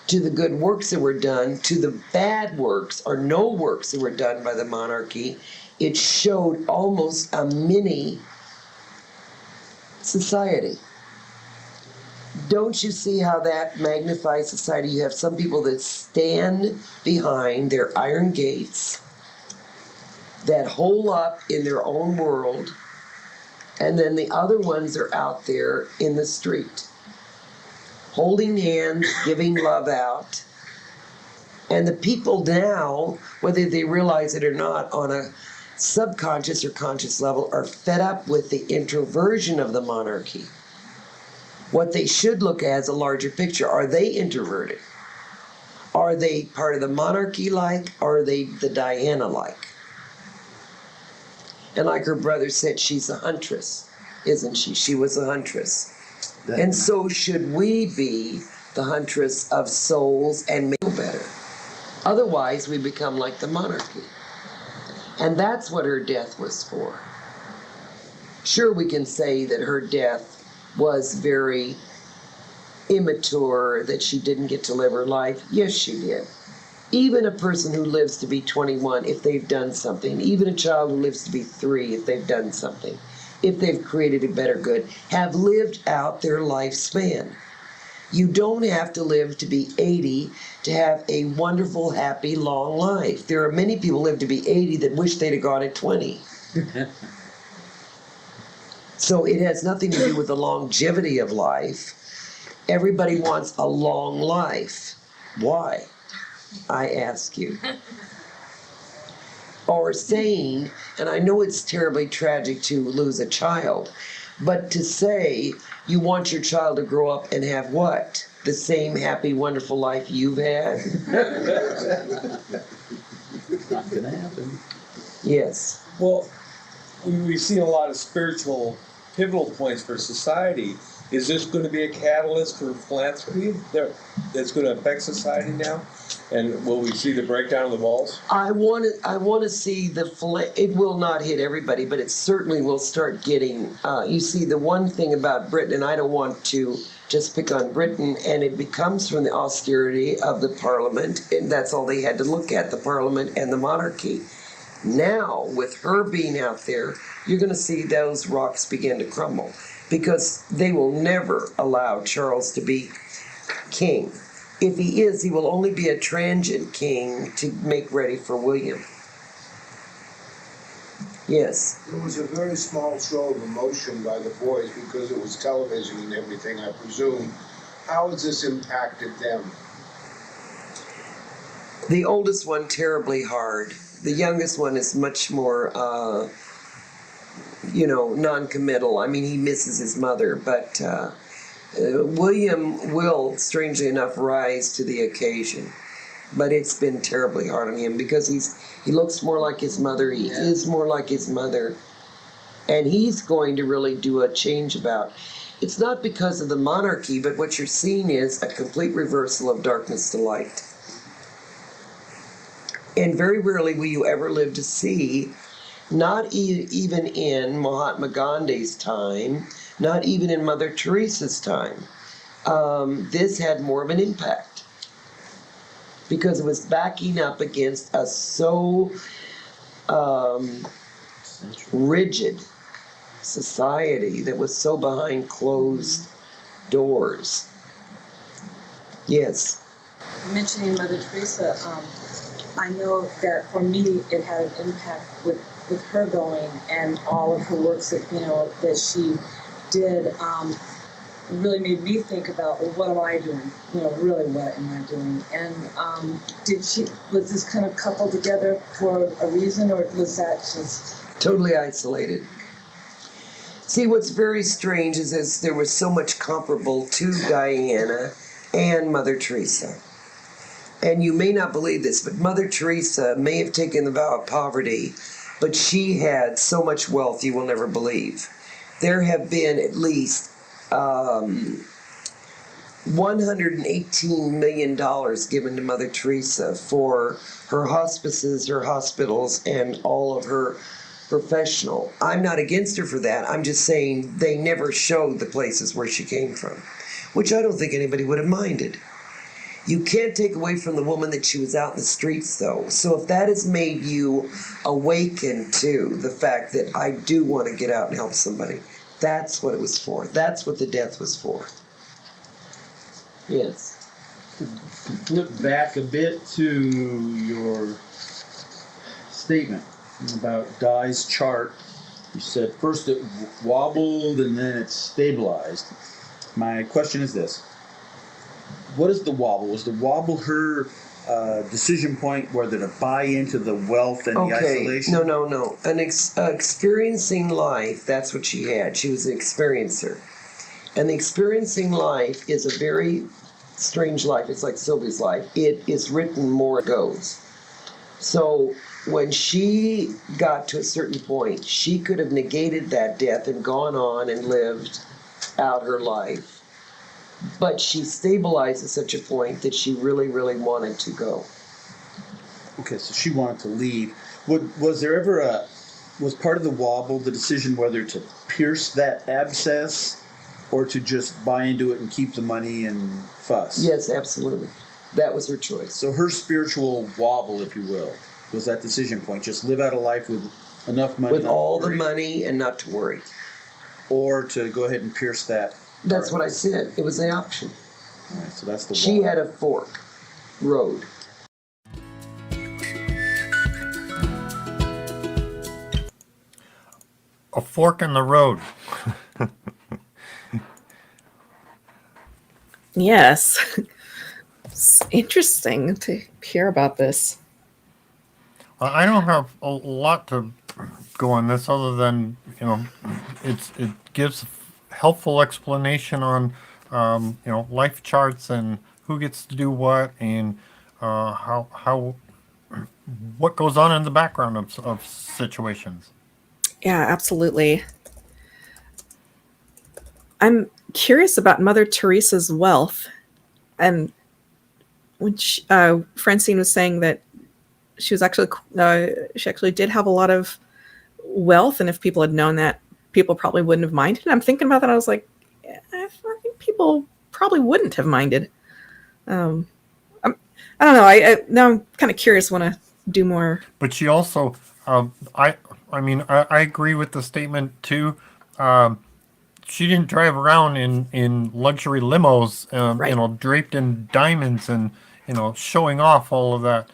to the good works that were done, to the bad works or no works that were done by the monarchy, it showed almost a mini society. Don't you see how that magnifies society? You have some people that stand behind their iron gates, that hole up in their own world, and then the other ones are out there in the street, holding hands, giving love out. And the people now, whether they realize it or not, on a subconscious or conscious level, are fed up with the introversion of the monarchy. What they should look at is a larger picture. Are they introverted? Are they part of the monarchy-like, or are they the Diana-like? And like her brother said, she's a huntress, isn't she? She was a huntress. And so should we be the huntress of souls and make it better. Otherwise, we become like the monarchy. And that's what her death was for. Sure, we can say that her death was very immature, that she didn't get to live her life. Yes, she did. Even a person who lives to be 21, if they've done something, even a child who lives to be 3, if they've done something, if they've created a better good, have lived out their lifespan. You don't have to live to be 80 to have a wonderful, happy, long life. There are many people who live to be 80 that wish they'd have gone at 20. So it has nothing to do with the longevity of life. Everybody wants a long life. Why? I ask you. Or saying, and I know it's terribly tragic to lose a child, but to say you want your child to grow up and have what? The same happy, wonderful life you've had? Not gonna happen. Yes. Well, we've seen a lot of spiritual pivotal points for society. Is this going to be a catalyst for philanthropy that's going to affect society now? And will we see the breakdown of the walls? I want to see it will not hit everybody, but it certainly will start getting, you see, the one thing about Britain, and I don't want to just pick on Britain, and it becomes from the austerity of the Parliament, and that's all they had to look at, the Parliament and the monarchy. Now, with her being out there, you're going to see those rocks begin to crumble, because they will never allow Charles to be king. If he is, he will only be a transient king to make ready for William. Yes. It was a very small show of emotion by the boys because it was television and everything, I presume. How has this impacted them? The oldest one, terribly hard. The youngest one is much more, non-committal. I mean, he misses his mother, but William will, strangely enough, rise to the occasion. But it's been terribly hard on him because he looks more like his mother. He is more like his mother. And he's going to really do a change about. It's not because of the monarchy, but what you're seeing is a complete reversal of darkness to light. And very rarely will you ever live to see, not even in Mahatma Gandhi's time, not even in Mother Teresa's time, this had more of an impact. Because it was backing up against a so rigid society that was so behind closed doors. Yes. Mentioning Mother Teresa, I know that for me it had an impact with her going and all of her works that she did. Really made me think about, well, what am I doing? Really, what am I doing? And was this kind of coupled together for a reason, or was that just totally isolated? See, what's very strange is there was so much comparable to Diana and Mother Teresa. And you may not believe this, but Mother Teresa may have taken the vow of poverty, but she had so much wealth you will never believe. There have been at least $118 million given to Mother Teresa for her hospices, her hospitals, and all of her professional. I'm not against her for that. I'm just saying they never showed the places where she came from, which I don't think anybody would have minded. You can't take away from the woman that she was out in the streets, though. So if that has made you awaken to the fact that I do want to get out and help somebody, that's what it was for. That's what the death was for. Yes. Flip back a bit to your statement about Di's chart. You said first it wobbled and then it stabilized. My question is this. What is the wobble? Was the wobble her decision point whether to buy into the wealth and the isolation? No. Experiencing life, that's what she had. She was an experiencer. And the experiencing life is a very strange life. It's like Sylvia's life. It is written more goes. So when she got to a certain point, she could have negated that death and gone on and lived out her life. But she stabilized at such a point that she really, really wanted to go. Okay, so she wanted to leave. Was there ever was part of the wobble the decision whether to pierce that abscess or to just buy into it and keep the money and fuss? Yes, absolutely. That was her choice. So her spiritual wobble, if you will, was that decision point. Just live out a life with enough money. With all the money and not to worry. Or to go ahead and pierce that. That's what I said. It was the option. All right, so that's the She had a fork road. A fork in the road. Yes. It's interesting to hear about this. I don't have a lot to go on this other than, it gives helpful explanation on, life charts and who gets to do what and how what goes on in the background of situations. Yeah, absolutely. I'm curious about Mother Teresa's wealth. And when Francine was saying that she actually did have a lot of wealth, and if people had known that, people probably wouldn't have minded. And I'm thinking about that. I was like, I think people probably wouldn't have minded. I don't know. Now I'm kind of curious. Want to do more. But she also, I agree with the statement too. She didn't drive around in luxury limos, Right. draped in diamonds and, showing off all of that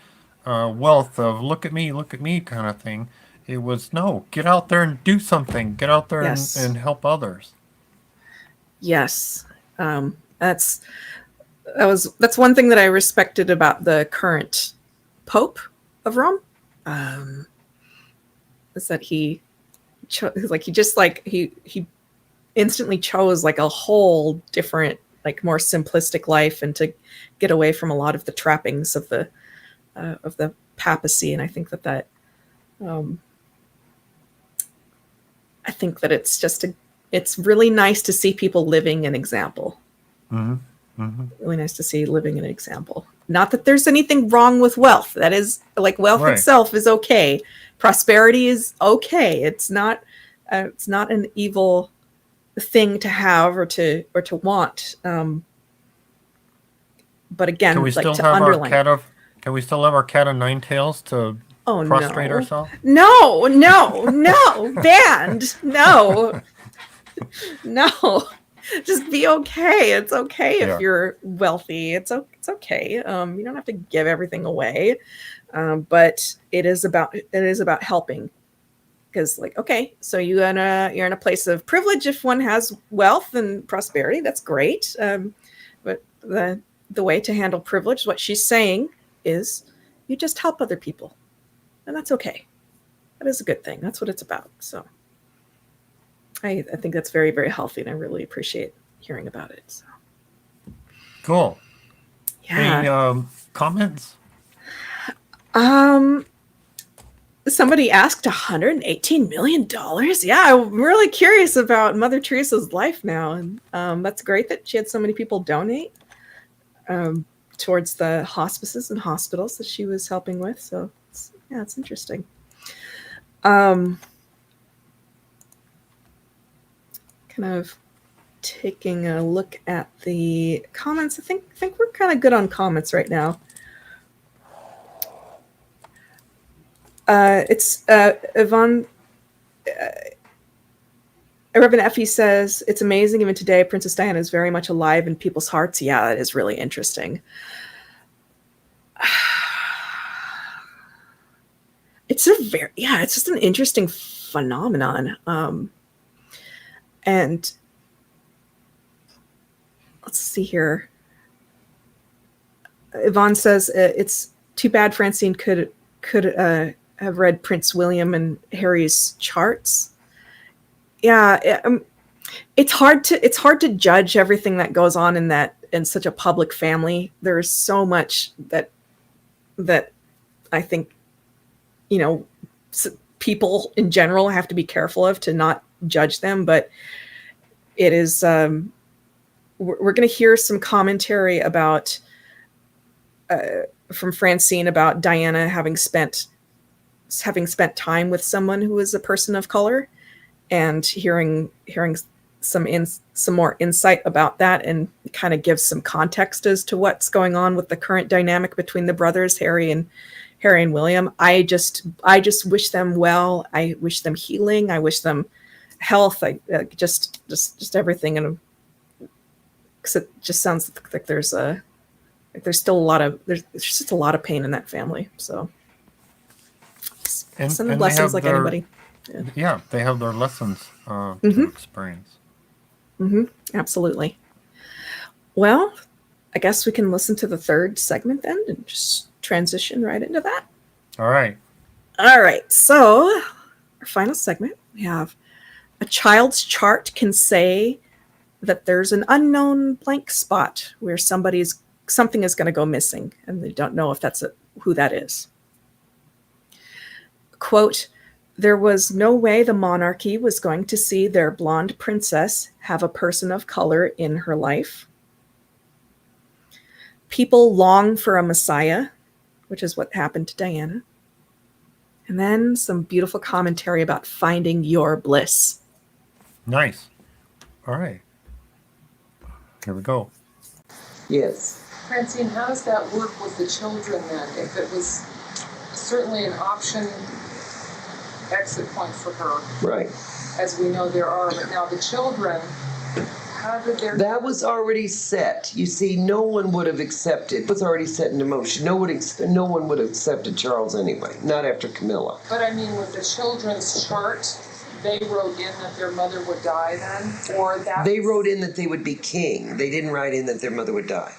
wealth of look at me kind of thing. It was, no, get out there and do something. Get out there Yes. and help others. Yes. That's one thing that I respected about the current Pope of Rome. Is that he instantly chose like a whole different, like more simplistic life, and to get away from a lot of the trappings of the papacy. And I think that it's really nice to see people living an example. Mm-hmm. Mm-hmm. Really nice to see living an example. Not that there's anything wrong with wealth. That is, like, wealth Right. itself is okay. Prosperity is okay. It's not an evil thing to have or to want. But again, Can we like, still to have underline. Can we still have our cat of nine tails to Oh, prostrate no. ourselves? No, banned. No. Just be okay. It's okay Yeah. if you're wealthy. It's okay. You don't have to give everything away. But it is about helping. Because, like, okay, so you're in a place of privilege if one has wealth and prosperity. That's great. But the way to handle privilege, what she's saying, is you just help other people, and that's okay. That is a good thing. That's what it's about. So I think that's very, very healthy, and I really appreciate hearing about it. So. Cool. Yeah. Any comments? Somebody asked $118 million. Yeah, I'm really curious about Mother Teresa's life now. And that's great that she had so many people donate towards the hospices and hospitals that she was helping with. So, it's interesting. Kind of taking a look at the comments. I think we're kind of good on comments right now. It's Yvonne. Reverend Effie says, it's amazing even today, Princess Diana is very much alive in people's hearts. Yeah, that is really interesting. It's just an interesting phenomenon. And let's see here. Yvonne says, it's too bad Francine could have read Prince William and Harry's charts. Yeah, it's hard to judge everything that goes on in such a public family. There's so much that I think, people in general have to be careful of, to not judge them. But it is, we're going to hear some commentary about from Francine about Diana having spent time with someone who is a person of color, and hearing some more insight about that, and kind of gives some context as to what's going on with the current dynamic between the brothers, Harry and William. I just wish them well. I wish them healing. I wish them health. I just everything. And because it just sounds like there's still there's just a lot of pain in that family. So send the blessings like anybody. Yeah, they have their lessons to experience. Absolutely. Well, I guess we can listen to the third segment then and just transition right into that. All right. So our final segment, we have a child's chart can say that there's an unknown blank spot where something is going to go missing, and they don't know if who that is. Quote, there was no way the monarchy was going to see their blonde princess have a person of color in her life. People long for a messiah, which is what happened to Diana. And then some beautiful commentary about finding your bliss. Nice. All right. Here we go. Yes. Francine, how does that work with the children then? If it was certainly an option exit point for her, Right. as we know there are, but now the children, how did their... That was already set. You see, no one would have accepted. It was already set into motion. No one would have accepted Charles anyway, not after Camilla. But I mean, with the children's chart, they wrote in that their mother would die then? Or that... They wrote in that they would be king. They didn't write in that their mother would die.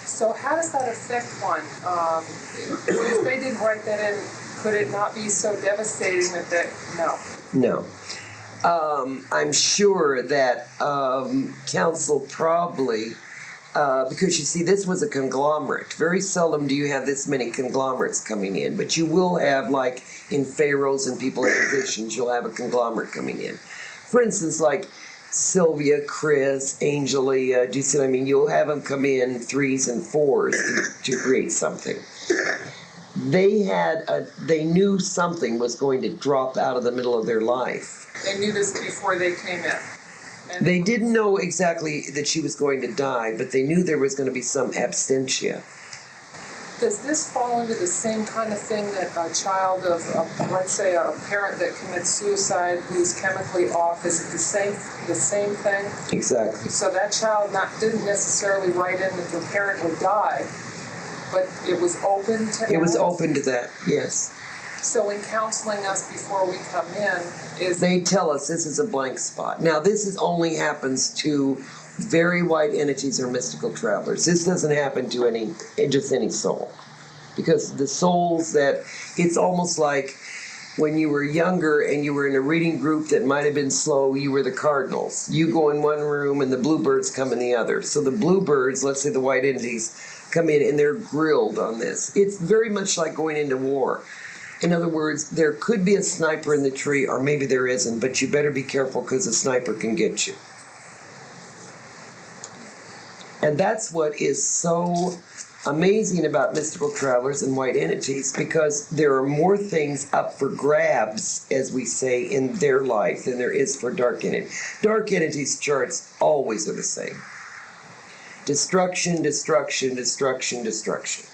So how does that affect one? If they didn't write that in, could it not be so devastating no? No. I'm sure that council probably, because you see, this was a conglomerate. Very seldom do you have this many conglomerates coming in, but you will have, like in pharaohs and people in positions, you'll have a conglomerate coming in. For instance, like Sylvia, Chris, Angelia, do you see what I mean? You'll have them come in 3s and 4s to create something. They knew something was going to drop out of the middle of their life. They knew this before they came in. And they didn't know exactly that she was going to die, but they knew there was going to be some absentia. Does this fall into the same kind of thing that a child of, let's say, a parent that commits suicide who's chemically off, is it the same thing? Exactly. So that child didn't necessarily write in that their parent would die, but it was open to that? It was open to that, yes. So in counseling us before we come in, they tell us this is a blank spot. Now this only happens to very white entities or mystical travelers. This doesn't happen to just any soul. Because the souls it's almost like when you were younger and you were in a reading group that might have been slow, you were the cardinals. You go in one room and the bluebirds come in the other. So the bluebirds, let's say the white entities, come in and they're grilled on this. It's very much like going into war. In other words, there could be a sniper in the tree, or maybe there isn't, but you better be careful because a sniper can get you. And that's what is so amazing about mystical travelers and white entities, because there are more things up for grabs, as we say, in their life than there is for dark entities. Dark entities' charts always are the same. Destruction, destruction, destruction, destruction.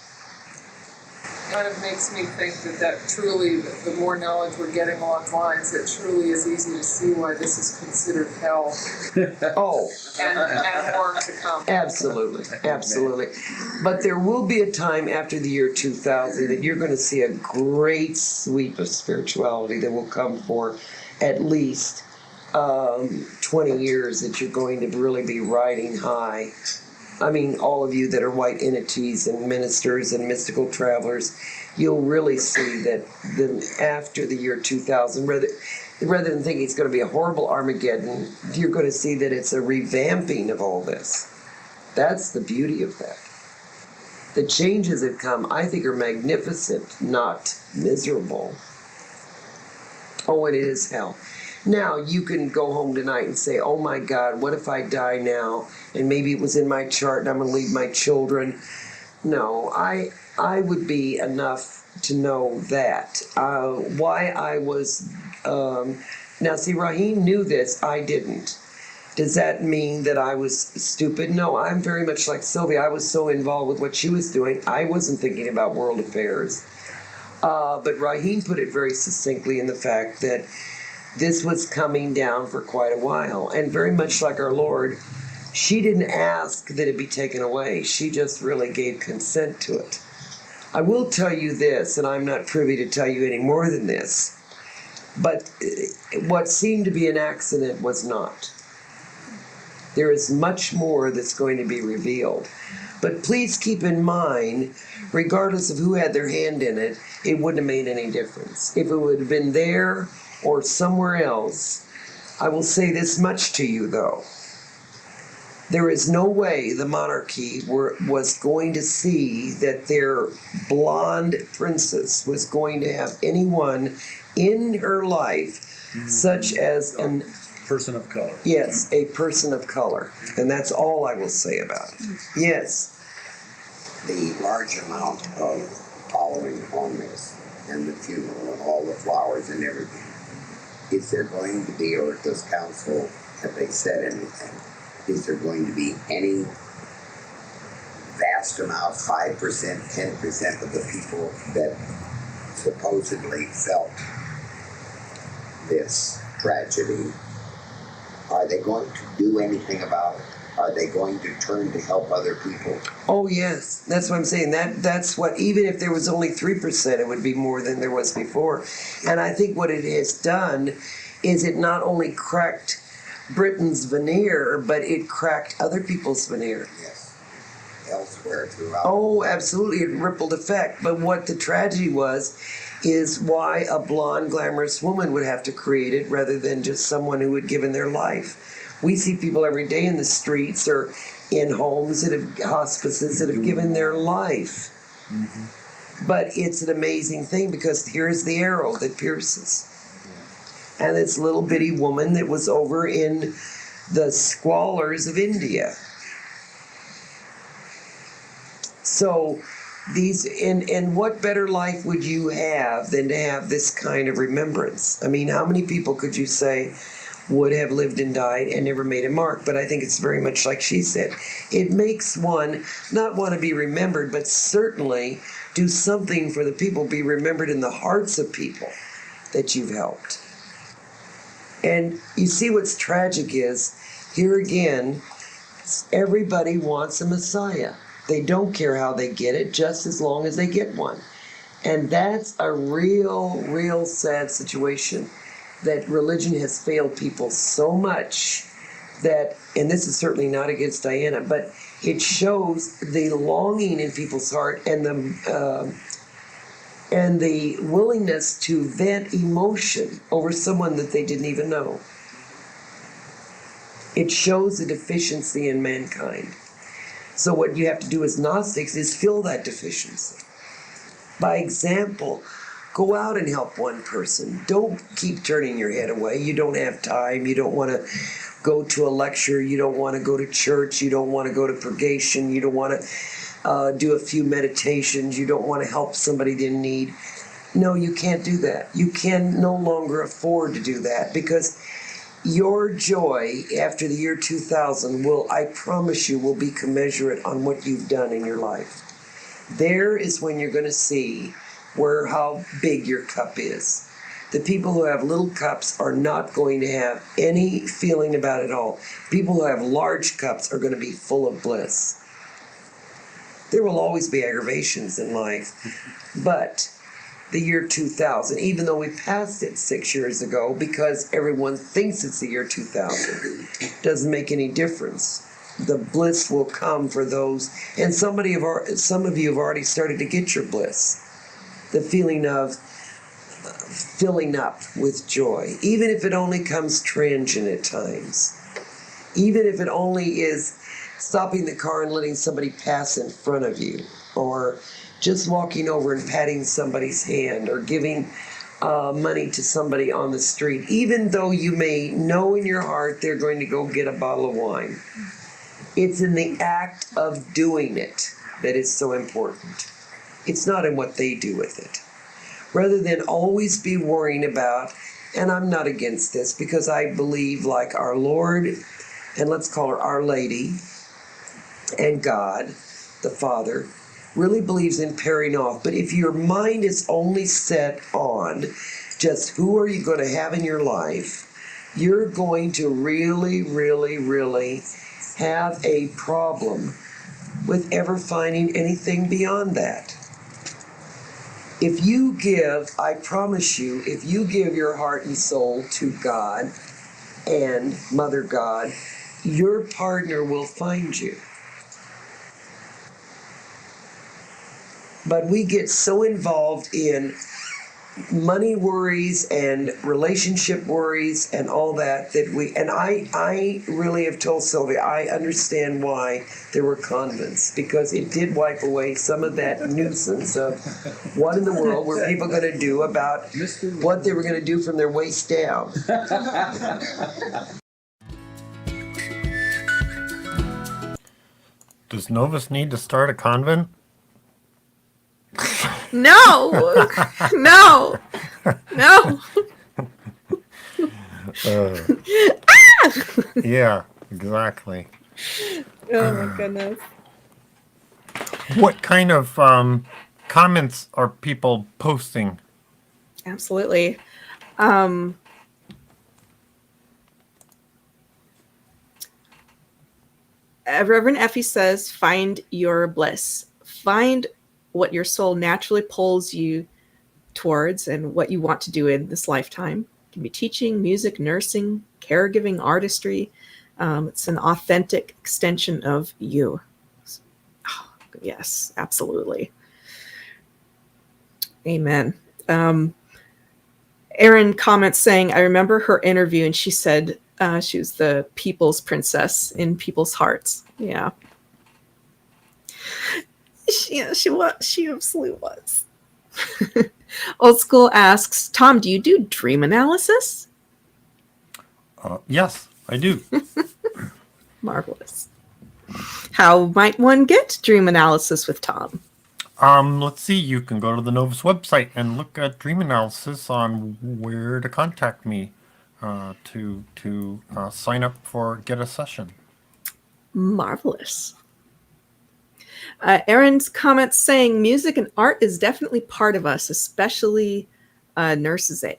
Kind of makes me think that truly, the more knowledge we're getting along lines, it truly is easy to see why this is considered hell. Oh. And more to come. Absolutely, absolutely. But there will be a time after the year 2000 that you're going to see a great sweep of spirituality that will come for at least 20 years that you're going to really be riding high. I mean, all of you that are white entities and ministers and mystical travelers, you'll really see that then after the year 2000, rather than thinking it's going to be a horrible Armageddon, you're going to see that it's a revamping of all this. That's the beauty of that. The changes that come, I think, are magnificent, not miserable. Oh, it is hell. Now, you can go home tonight and say, oh my God, what if I die now? And maybe it was in my chart and I'm going to leave my children No, I would be enough to know that. Why I was, now see, Raheem knew this, I didn't. Does that mean that I was stupid? No, I'm very much like Sylvia. I was so involved with what she was doing, I wasn't thinking about world affairs. But Raheem put it very succinctly in the fact that this was coming down for quite a while. And very much like our Lord, she didn't ask that it be taken away. She just really gave consent to it. I will tell you this, and I'm not privy to tell you any more than this, but what seemed to be an accident was not. There is much more that's going to be revealed. But please keep in mind, regardless of who had their hand in it, it wouldn't have made any difference. If it would have been there or somewhere else, I will say this much to you though. There is no way the monarchy was going to see that their blonde princess was going to have anyone in her life such as an Person of color. Yes, a person of color. And that's all I will say about it. Yes. The large amount of following on this and the funeral and all the flowers and everything. Is there going to be, or does council, have they said anything? Is there going to be any vast amount, 5%, 10% of the people that supposedly felt this tragedy? Are they going to do anything about it? Are they going to turn to help other people? Oh, yes. That's what I'm saying. That's what, even if there was only 3%, it would be more than there was before. And I think what it has done is it not only cracked Britain's veneer, but it cracked other people's veneer. Yes. Elsewhere throughout. Oh, absolutely. It rippled effect. But what the tragedy was is why a blonde, glamorous woman would have to create it rather than just someone who had given their life. We see people every day in the streets or in homes that have hospices that have given their life. Mm-hmm. But it's an amazing thing because here's the arrow that pierces. And this little bitty woman that was over in the squalors of India. So these, and what better life would you have than to have this kind of remembrance? I mean, how many people could you say would have lived and died and never made a mark? But I think it's very much like she said. It makes one not want to be remembered, but certainly do something for the people, be remembered in the hearts of people that you've helped. And you see what's tragic is, here again, everybody wants a Messiah. They don't care how they get it, just as long as they get one. And that's a real sad situation, that religion has failed people so much that, and this is certainly not against Diana, but it shows the longing in people's heart and the willingness to vent emotion over someone that they didn't even know. It shows a deficiency in mankind. So what you have to do as Gnostics is fill that deficiency. By example, go out and help one person. Don't keep turning your head away. You don't have time. You don't want to go to a lecture. You don't want to go to church. You don't want to go to purgation. You don't want to do a few meditations. You don't want to help somebody in need. No, you can't do that. You can no longer afford to do that because your joy after the year 2000 will, I promise you, will be commensurate on what you've done in your life. There is when you're going to see how big your cup is. The people who have little cups are not going to have any feeling about it all. People who have large cups are going to be full of bliss. There will always be aggravations in life, but the year 2000, even though we passed it 6 years ago because everyone thinks it's the year 2000, doesn't make any difference. The bliss will come for those, and some of you have already started to get your bliss. The feeling of filling up with joy, even if it only comes transient at times. Even if it only is stopping the car and letting somebody pass in front of you, or just walking over and patting somebody's hand, or giving money to somebody on the street, even though you may know in your heart they're going to go get a bottle of wine. It's in the act of doing it that is so important. It's not in what they do with it. Rather than always be worrying about, and I'm not against this because I believe like our Lord, and let's call her Our Lady, and God, the Father, really believes in pairing off. But if your mind is only set on just who are you going to have in your life, you're going to really, really, really have a problem with ever finding anything beyond that. If you give, I promise you, if you give your heart and soul to God and Mother God, your partner will find you. But we get so involved in money worries and relationship worries and all that and I really have told Sylvia I understand why there were convents, because it did wipe away some of that nuisance of what in the world were people going to do about what they were going to do from their waist down. Does Novus need to start a convent? No, no, no. Yeah, exactly. Oh my goodness. What kind of comments are people posting? Absolutely. Reverend Effie says, find your bliss. Find what your soul naturally pulls you towards and what you want to do in this lifetime. It can be teaching, music, nursing, caregiving, artistry. It's an authentic extension of you. Oh, yes, absolutely. Amen. Erin comments saying, I remember her interview and she said she was the people's princess in people's hearts. Yeah. She was. She absolutely was. Old School asks, Tom, do you do dream analysis? Yes, I do. Marvelous. How might one get dream analysis with Tom? Let's see. You can go to the Novus website and look at dream analysis on where to contact me to sign up for get a session. Marvelous. Aaron's comments saying music and art is definitely part of us, especially nurses' aid.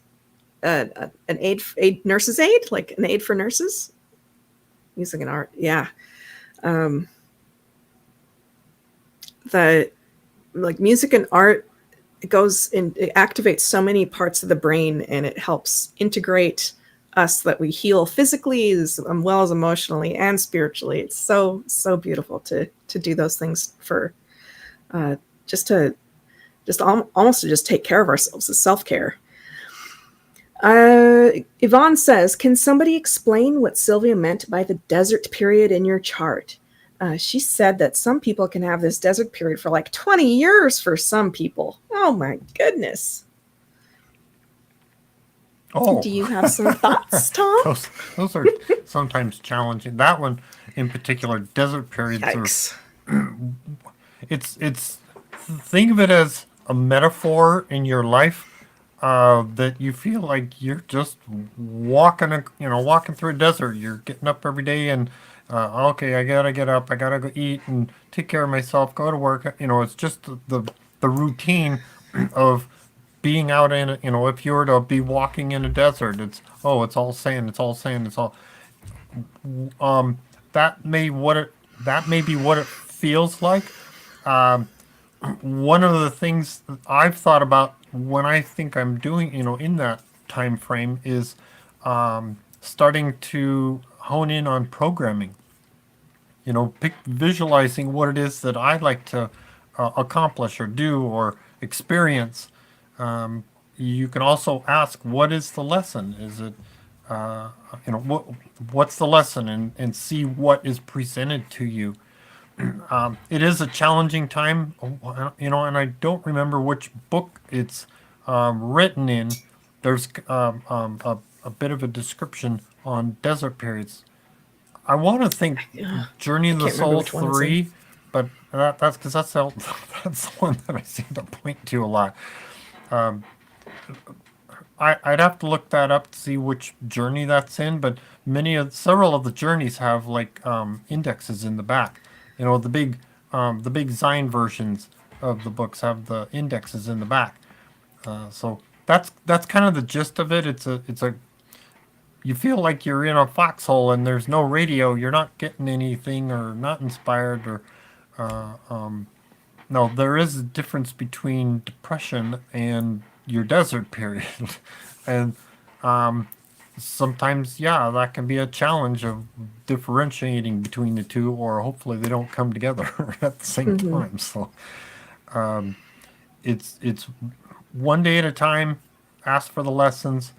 An aid nurses' aid, like an aid for nurses. Music and art, yeah. The like music and art, it activates so many parts of the brain, and it helps integrate us so that we heal physically as well as emotionally and spiritually. It's so beautiful to do those things for almost to just take care of ourselves as self-care. Yvonne says, can somebody explain what Sylvia meant by the desert period in your chart? She said that some people can have this desert period for like 20 years for some people. Oh my goodness. Oh, do you have some thoughts, Tom? Those are sometimes challenging. That one in particular, desert periods Yikes. It's think of it as a metaphor in your life that you feel like you're just walking through a desert. You're getting up every day and okay, I gotta get up, I gotta go eat and take care of myself, go to work. It's just the routine of being out in it. If you were to be walking in a desert, it's all sand, it's all sand, it's all that may be what it feels like. One of the things I've thought about when I think I'm doing, in that time frame is starting to hone in on programming. Visualizing what it is that I'd like to accomplish or do or experience. You can also ask, what is the lesson? Is it, what's the lesson, and see what is presented to you. It is a challenging time, and I don't remember which book it's written in. There's a bit of a description on desert periods. I want to think Journey of the Soul 3, but That's because that's the that's the one that I seem to point to a lot. Um, I'd have to look that up to see which journey that's in, but several of the journeys have like indexes in the back. You know, the big Zine versions of the books have the indexes in the back. So that's kind of the gist of it. It's a you feel like you're in a foxhole and there's no radio. You're not getting anything or not inspired or uh, um, no. There is a difference between depression and your desert period, and um, sometimes yeah, that can be a challenge of differentiating between the two, or hopefully they don't come together at the same Mm-hmm. time. So um, it's one day at a time. Ask for the lessons.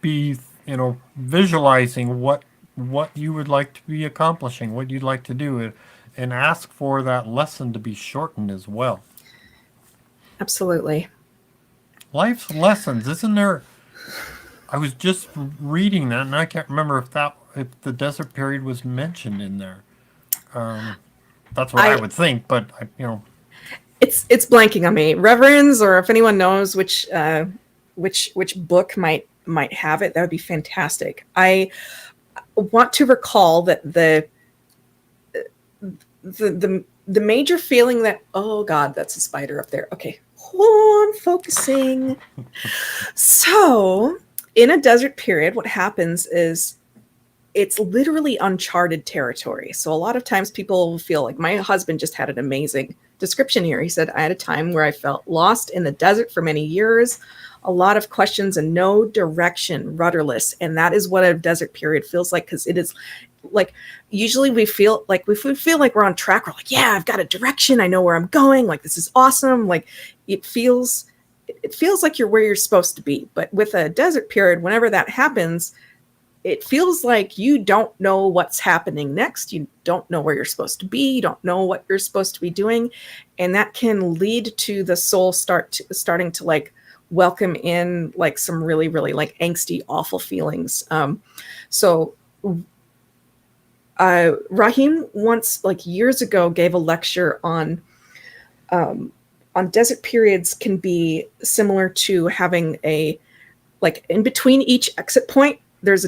Be visualizing what you would like to be accomplishing, what you'd like to do, and ask for that lesson to be shortened as well. Absolutely. Life's lessons, isn't there? I was just reading that, and I can't remember if the desert period was mentioned in there. That's what I would think, but It's blanking on me. Reverends, or if anyone knows which book might have it, that would be fantastic. I want to recall that the major feeling that, oh God, that's a spider up there. Okay, I'm focusing. So in a desert period, what happens is it's literally uncharted territory. So a lot of times people will feel like, my husband just had an amazing description here. He said, I had a time where I felt lost in the desert for many years, a lot of questions and no direction, rudderless. And that is what a desert period feels like, because it is like, usually we feel like we're on track. We're like, yeah, I've got a direction. I know where I'm going. Like, this is awesome. Like, it feels like you're where you're supposed to be. But with a desert period, whenever that happens, it feels like you don't know what's happening next. You don't know where you're supposed to be. You don't know what you're supposed to be doing. And that can lead to the soul starting to like welcome in like some really, really like angsty, awful feelings. So Rahim once, like years ago, gave a lecture on desert periods can be similar to having like in between each exit point, there's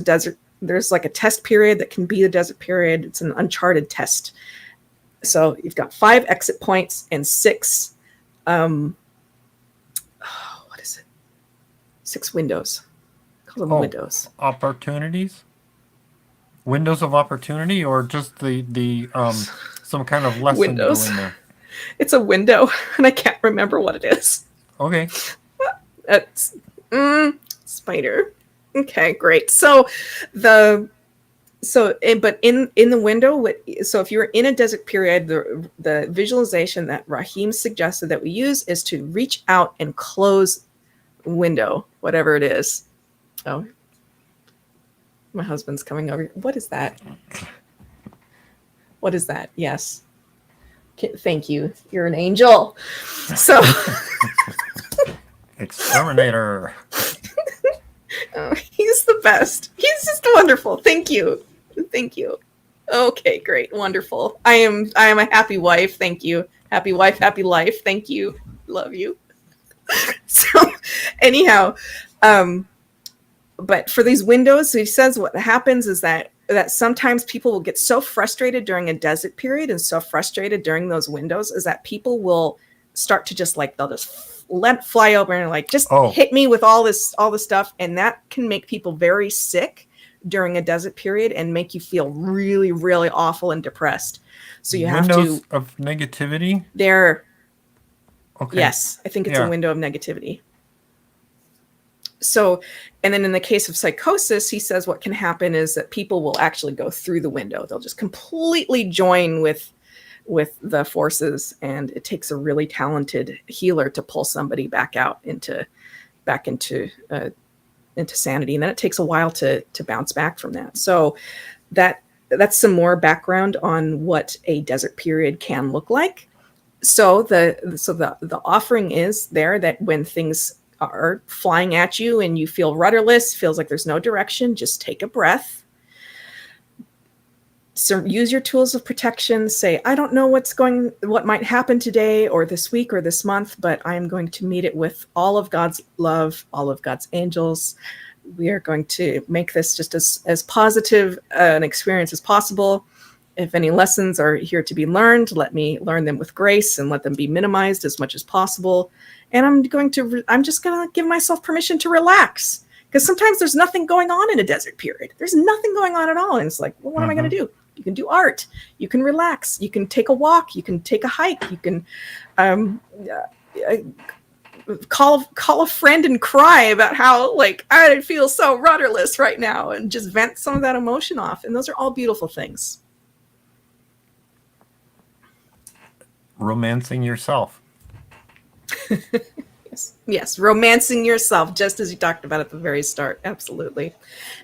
like a test period that can be the desert period. It's an uncharted test. So you've got 5 exit points and 6, what is it? 6 windows. Call them windows. Opportunities, windows of opportunity, or just the some kind of lesson Windows. to go in there. It's a window, and I can't remember what it is. Okay. It's spider. Okay, great. But in the window, so if you're in a desert period, the visualization that Rahim suggested that we use is to reach out and close window, whatever it is. Oh, my husband's coming over. What is that? What is that? Yes. Thank you. You're an angel. So Exterminator. oh, he's the best. He's just wonderful. Thank you. Thank you. Okay, great. Wonderful. I am a happy wife. Thank you. Happy wife, happy life. Thank you. Love you. So anyhow, but for these windows, so he says what happens is that sometimes people will get so frustrated during a desert period and so frustrated during those windows is that people will start to just like, they'll just let fly over and like, just hit me with all this stuff. And that can make people very sick during a desert period and make you feel really, really awful and depressed. So you have Windows of negativity. There. Okay. Yes, I think it's a window of negativity. So, and then in the case of psychosis, he says what can happen is that people will actually go through the window. They'll just completely join with the forces, and it takes a really talented healer to pull somebody back into sanity, and then it takes a while to bounce back from that. So that's some more background on what a desert period can look like. So the offering is there that when things are flying at you and you feel rudderless, feels like there's no direction, just take a breath. So use your tools of protection. Say, I don't know what might happen today or this week or this month, but I am going to meet it with all of God's love, all of God's angels. We are going to make this just as positive an experience as possible. If any lessons are here to be learned, let me learn them with grace and let them be minimized as much as possible. And I'm just going to give myself permission to relax, because sometimes there's nothing going on in a desert period. There's nothing going on at all. And it's like, well, what am I going to do? You can do art. You can relax. You can take a walk. You can take a hike. You can call a friend and cry about how, like, I feel so rudderless right now, and just vent some of that emotion off. And those are all beautiful things. Romancing yourself. Yes, romancing yourself, just as you talked about at the very start. Absolutely.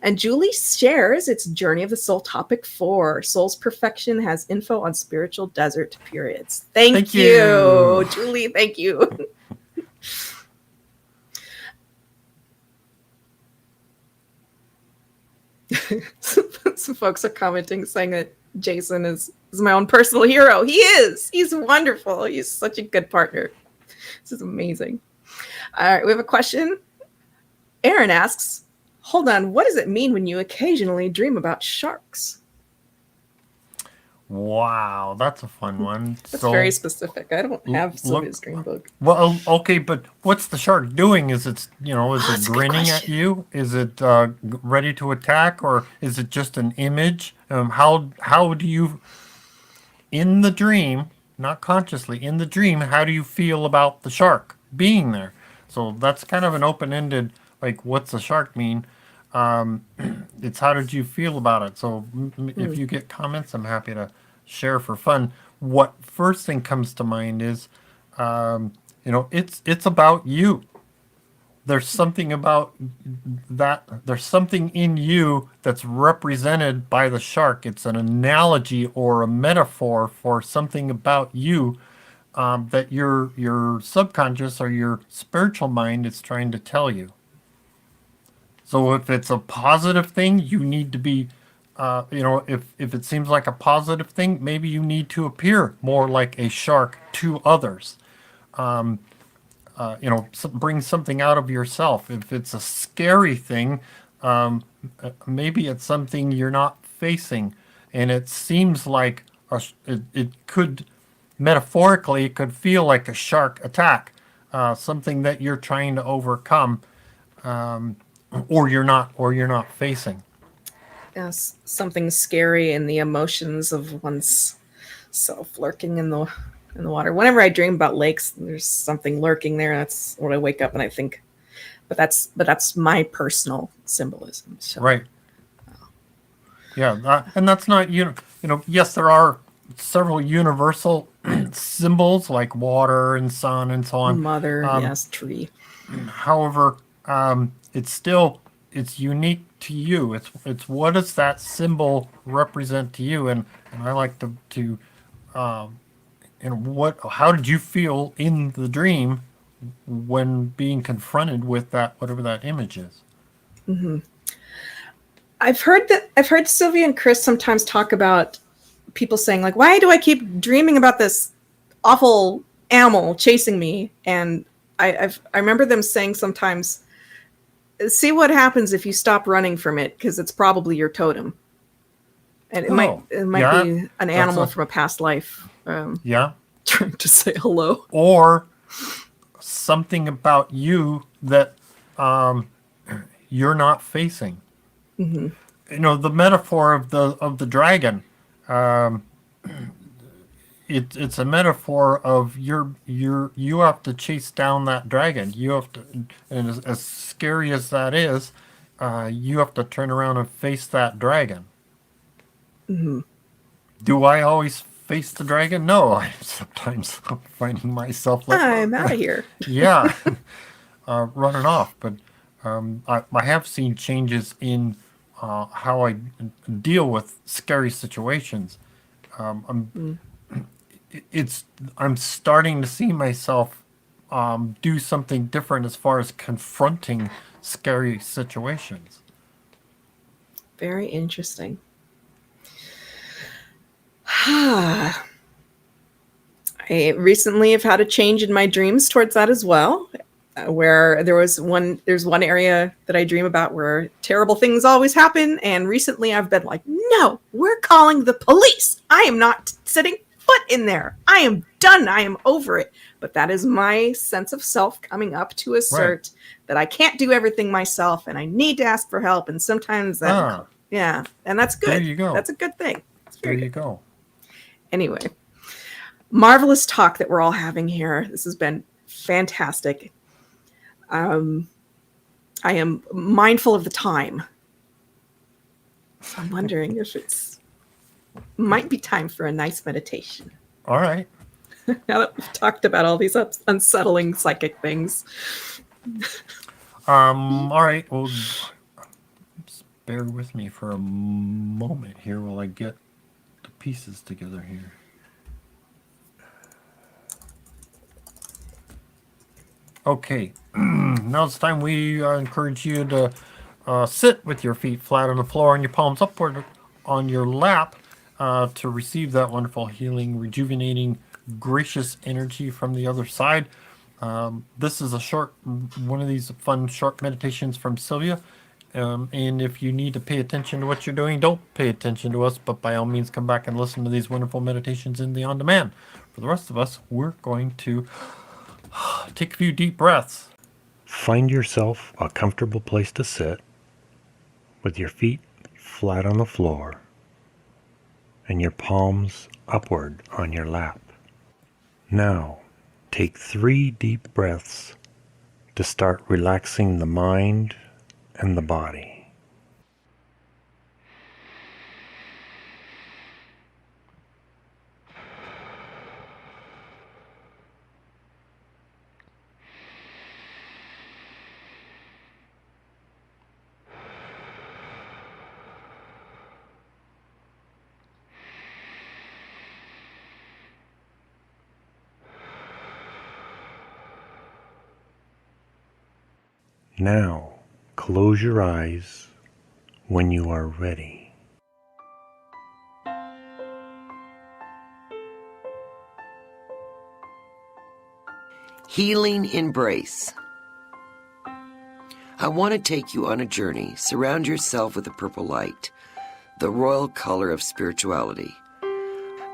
And Julie shares its Journey of the Soul topic 4. Soul's Perfection has info on spiritual desert periods. Thank you, Julie. Thank you. Some folks are commenting saying that Jason is my own personal hero. He is. He's wonderful. He's such a good partner. This is amazing. All right, we have a question. Aaron asks, hold on, what does it mean when you occasionally dream about sharks? Wow, that's a fun one. That's very specific. I don't have Sylvia's dream book. Well, okay, but what's the shark doing? Is it that's a good grinning at question. you? Is it ready to attack, or is it just an image? How do you, in the dream, not consciously, in the dream, how do you feel about the shark being there? So that's kind of an open-ended, like, what's the shark mean? It's how did you feel about it? So if you get comments, I'm happy to share for fun. What first thing comes to mind is, it's about you. There's something about that. There's something in you that's represented by the shark. It's an analogy or a metaphor for something about you that your subconscious or your spiritual mind is trying to tell you. So if it's a positive thing, you need to be, if it seems like a positive thing, maybe you need to appear more like a shark to others. Bring something out of yourself. If it's a scary thing, maybe it's something you're not facing, and it seems like it could, metaphorically, it could feel like a shark attack, something that you're trying to overcome, or you're not facing. Yes, something scary in the emotions of one's self lurking in the water. Whenever I dream about lakes, there's something lurking there. That's when I wake up and I think. But that's my personal symbolism. So. Right. Yeah, and that's not yes, there are several universal symbols like water and sun and so on. Mother, yes, tree. However, it's unique to you. It's what does that symbol represent to you, and I like to how did you feel in the dream when being confronted with that, whatever that image is? Mm-hmm. I've heard Sylvia and Chris sometimes talk about people saying, like, why do I keep dreaming about this awful animal chasing me? And I remember them saying sometimes, see what happens if you stop running from it, because it's probably your totem. And it might be an animal from a past life. Trying to say hello. Or something about you that you're not facing. Mm-hmm. The metaphor of the dragon. It's a metaphor of you have to chase down that dragon. You have to, and as scary as that is, you have to turn around and face that dragon. Mm-hmm. Do I always face the dragon? No, I'm sometimes finding myself like, I'm out of here. Yeah, running off. But I have seen changes in how I deal with scary situations. I'm starting to see myself do something different as far as confronting scary situations. Very interesting. I recently have had a change in my dreams towards that as well, where there's one area that I dream about where terrible things always happen, and recently I've been like, no, we're calling the police. I am not setting foot in there. I am done. I am over it. But that is my sense of self coming up to assert that I can't do everything myself and I need to ask for help. And sometimes that, yeah, and that's good. There you go. That's a good thing. There you go. Anyway, marvelous talk that we're all having here. This has been fantastic. I am mindful of the time. So I'm wondering if might be time for a nice meditation. All right. Now that we've talked about all these unsettling psychic things. All right. Well, just bear with me for a moment here while I get the pieces together here. Okay. Now it's time we encourage you to sit with your feet flat on the floor and your palms upward on your lap to receive that wonderful healing, rejuvenating, gracious energy from the other side. This is one of these fun short meditations from Sylvia. And if you need to pay attention to what you're doing, don't pay attention to us, but by all means come back and listen to these wonderful meditations in the on-demand. For the rest of us, we're going to take a few deep breaths. Find yourself a comfortable place to sit with your feet flat on the floor and your palms upward on your lap. Now, take 3 deep breaths to start relaxing the mind and the body. Now, close your eyes when you are ready. Healing embrace. I want to take you on a journey. Surround yourself with the purple light, the royal color of spirituality.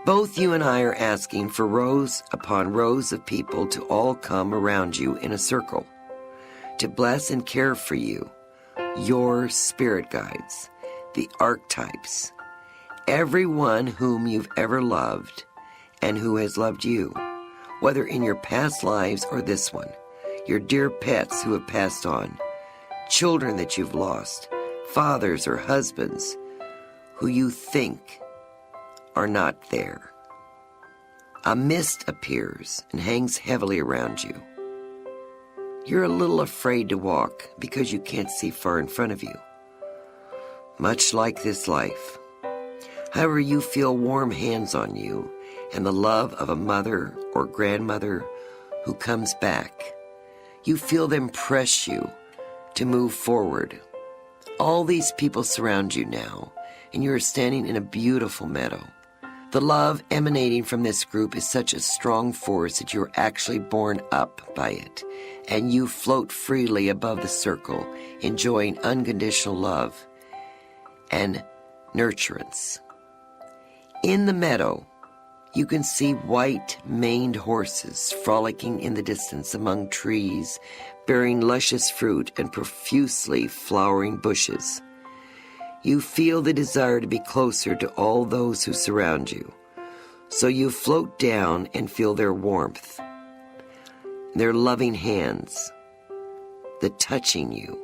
Both you and I are asking for rows upon rows of people to all come around you in a circle, to bless and care for you, your spirit guides, the archetypes, everyone whom you've ever loved and who has loved you, whether in your past lives or this one, your dear pets who have passed on, children that you've lost, fathers or husbands who you think are not there. A mist appears and hangs heavily around you. You're a little afraid to walk because you can't see far in front of you. Much like this life. However, you feel warm hands on you and the love of a mother or grandmother who comes back. You feel them press you to move forward. All these people surround you now, and you are standing in a beautiful meadow. The love emanating from this group is such a strong force that you're actually borne up by it, and you float freely above the circle, enjoying unconditional love and nurturance. In the meadow, you can see white maned horses frolicking in the distance among trees, bearing luscious fruit and profusely flowering bushes. You feel the desire to be closer to all those who surround you, so you float down and feel their warmth, their loving hands, the touching you,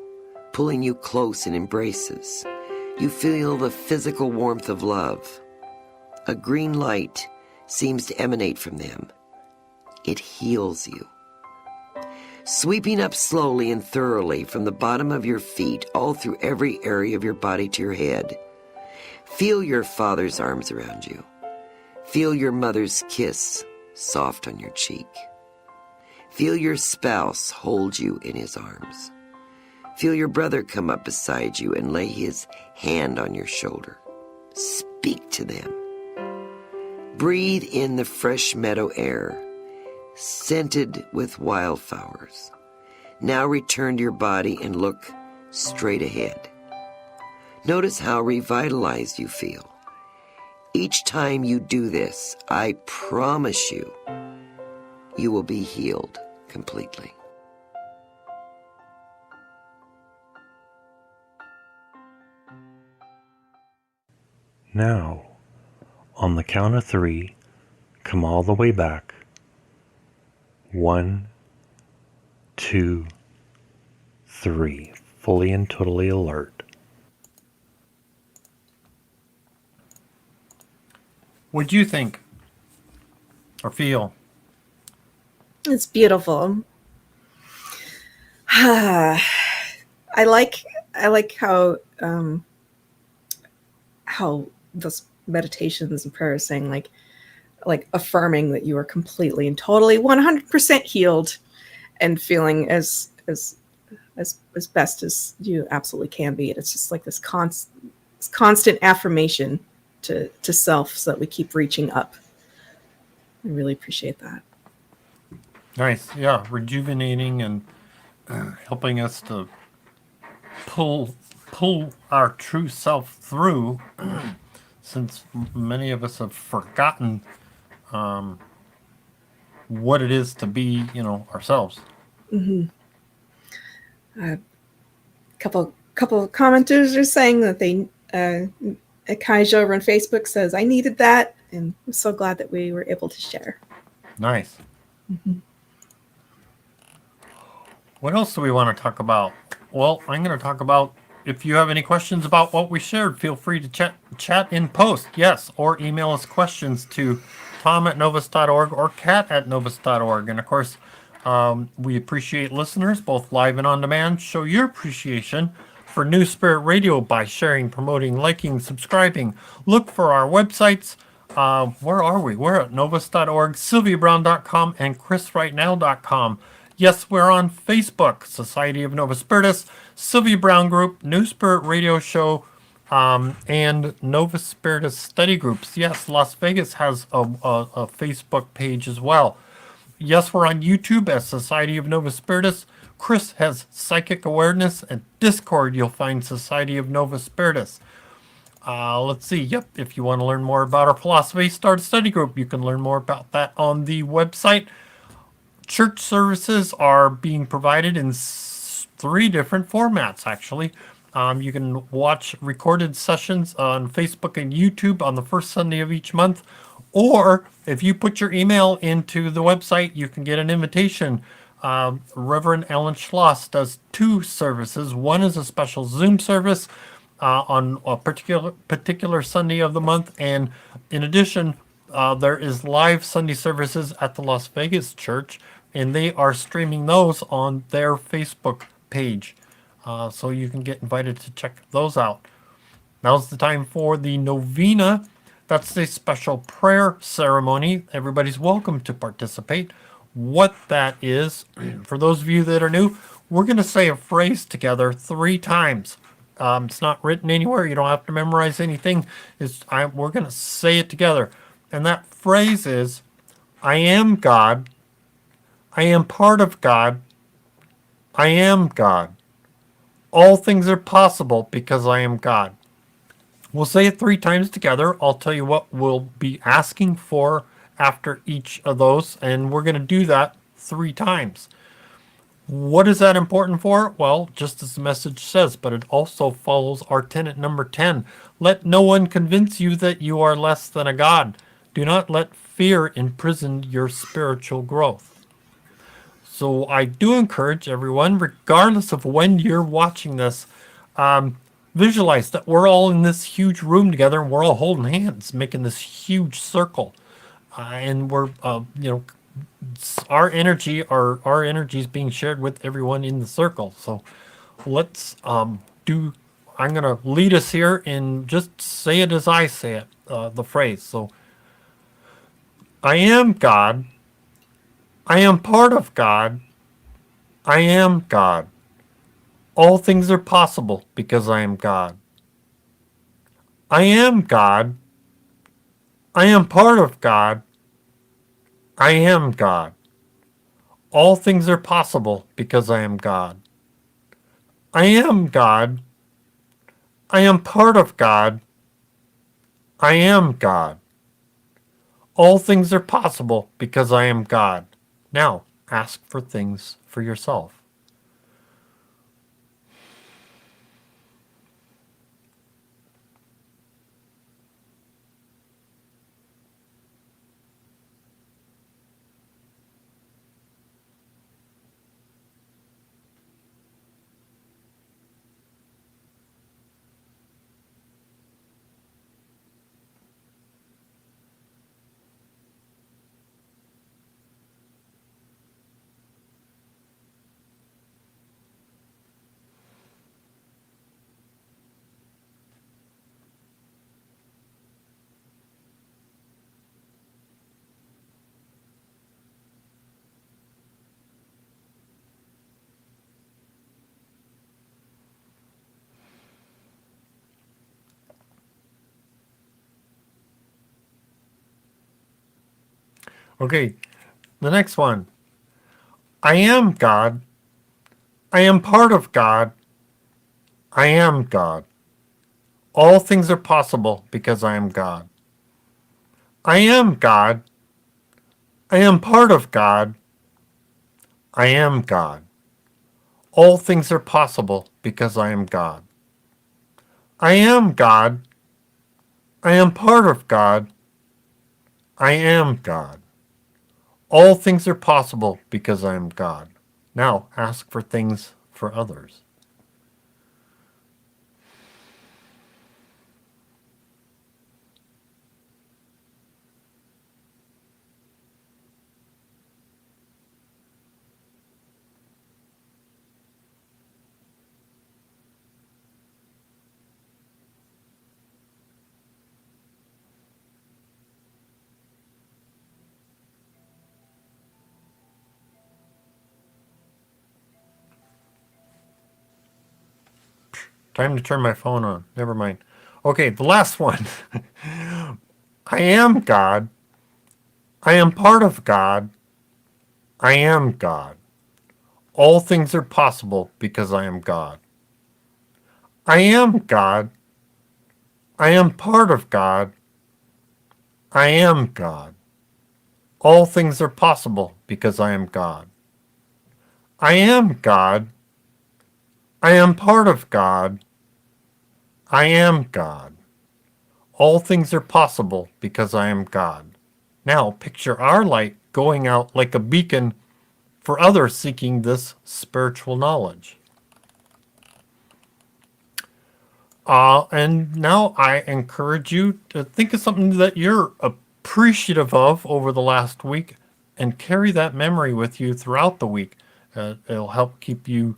pulling you close in embraces. You feel the physical warmth of love. A green light seems to emanate from them. It heals you. Sweeping up slowly and thoroughly from the bottom of your feet all through every area of your body to your head. Feel your father's arms around you. Feel your mother's kiss soft on your cheek. Feel your spouse hold you in his arms. Feel your brother come up beside you and lay his hand on your shoulder. Speak to them. Breathe in the fresh meadow air, scented with wildflowers. Now return to your body and look straight ahead. Notice how revitalized you feel. Each time you do this, I promise you, you will be healed completely. Now, on the count of 3, come all the way back. 1, 2, 3. Fully and totally alert. What'd you think or feel? It's beautiful. I like how those meditations and prayers saying like affirming that you are completely and totally 100% healed and feeling as best as you absolutely can be. It's just like this constant affirmation to self, so that we keep reaching up. I really appreciate that. Nice. Yeah. Rejuvenating and helping us to pull our true self through, since many of us have forgotten what it is to be, ourselves. Mm-hmm. A couple of commenters are saying that they Kaija over on Facebook says, I needed that, and I'm so glad that we were able to share. Nice. Mm-hmm. What else do we want to talk about? Well, I'm going to talk about, if you have any questions about what we shared, feel free to chat in post, yes, or email us questions to tom@novus.org or kat@novus.org. And of course, we appreciate listeners, both live and on demand. Show your appreciation for New Spirit Radio by sharing, promoting, liking, subscribing. Look for our websites. Where are we? We're at novus.org, sylviabrowne.com, and chrisrightnow.com. Yes, we're on Facebook, Society of Nova Spiritus, Sylvia Browne Group, New Spirit Radio Show, and Nova Spiritus Study Groups. Yes, Las Vegas has a Facebook page as well. Yes, we're on YouTube as Society of Nova Spiritus. Chris has Psychic Awareness, and Discord you'll find Society of Nova Spiritus. Let's see. Yep, if you want to learn more about our philosophy, start a study group. You can learn more about that on the website. Church services are being provided in 3 different formats, actually. You can watch recorded sessions on Facebook and YouTube on the first Sunday of each month. Or if you put your email into the website, you can get an invitation. Reverend Ellen Schloss does 2 services. One is a special Zoom service on a particular Sunday of the month. And in addition, there is live Sunday services at the Las Vegas church, and they are streaming those on their Facebook page. So you can get invited to check those out. Now's the time for the novena. That's a special prayer ceremony. Everybody's welcome to participate. What that is, for those of you that are new, we're going to say a phrase together 3 times. It's not written anywhere. You don't have to memorize anything. We're going to say it together. And that phrase is, I am God. I am part of God. I am God. All things are possible because I am God. We'll say it 3 times together. I'll tell you what we'll be asking for after each of those, and we're going to do that 3 times. What is that important for? Well, just as the message says, but it also follows our tenet number 10. Let no one convince you that you are less than a God. Do not let fear imprison your spiritual growth. So I do encourage everyone, regardless of when you're watching this, visualize that we're all in this huge room together and we're all holding hands, making this huge circle. And we're, our energy is being shared with everyone in the circle. So let's I'm going to lead us here and just say it as I say it, the phrase. So I am God. I am part of God. I am God. All things are possible because I am God. I am God. I am part of God. I am God. All things are possible because I am God. I am God. I am part of God. I am God. All things are possible because I am God. Now, ask for things for yourself. Okay, the next one. I am God. I am part of God. I am God. All things are possible because I am God. I am God. I am part of God. I am God. All things are possible because I am God. I am God. I am part of God. I am God. All things are possible because I am God. Now ask for things for others. Time to turn my phone on. Never mind. Okay, the last one. I am God. I am part of God. I am God. All things are possible because I am God. I am God. I am part of God. I am God. All things are possible because I am God. I am God. I am part of God. I am God. All things are possible because I am God. Now picture our light going out like a beacon for others seeking this spiritual knowledge. And now I encourage you to think of something that you're appreciative of over the last week and carry that memory with you throughout the week. It'll help keep your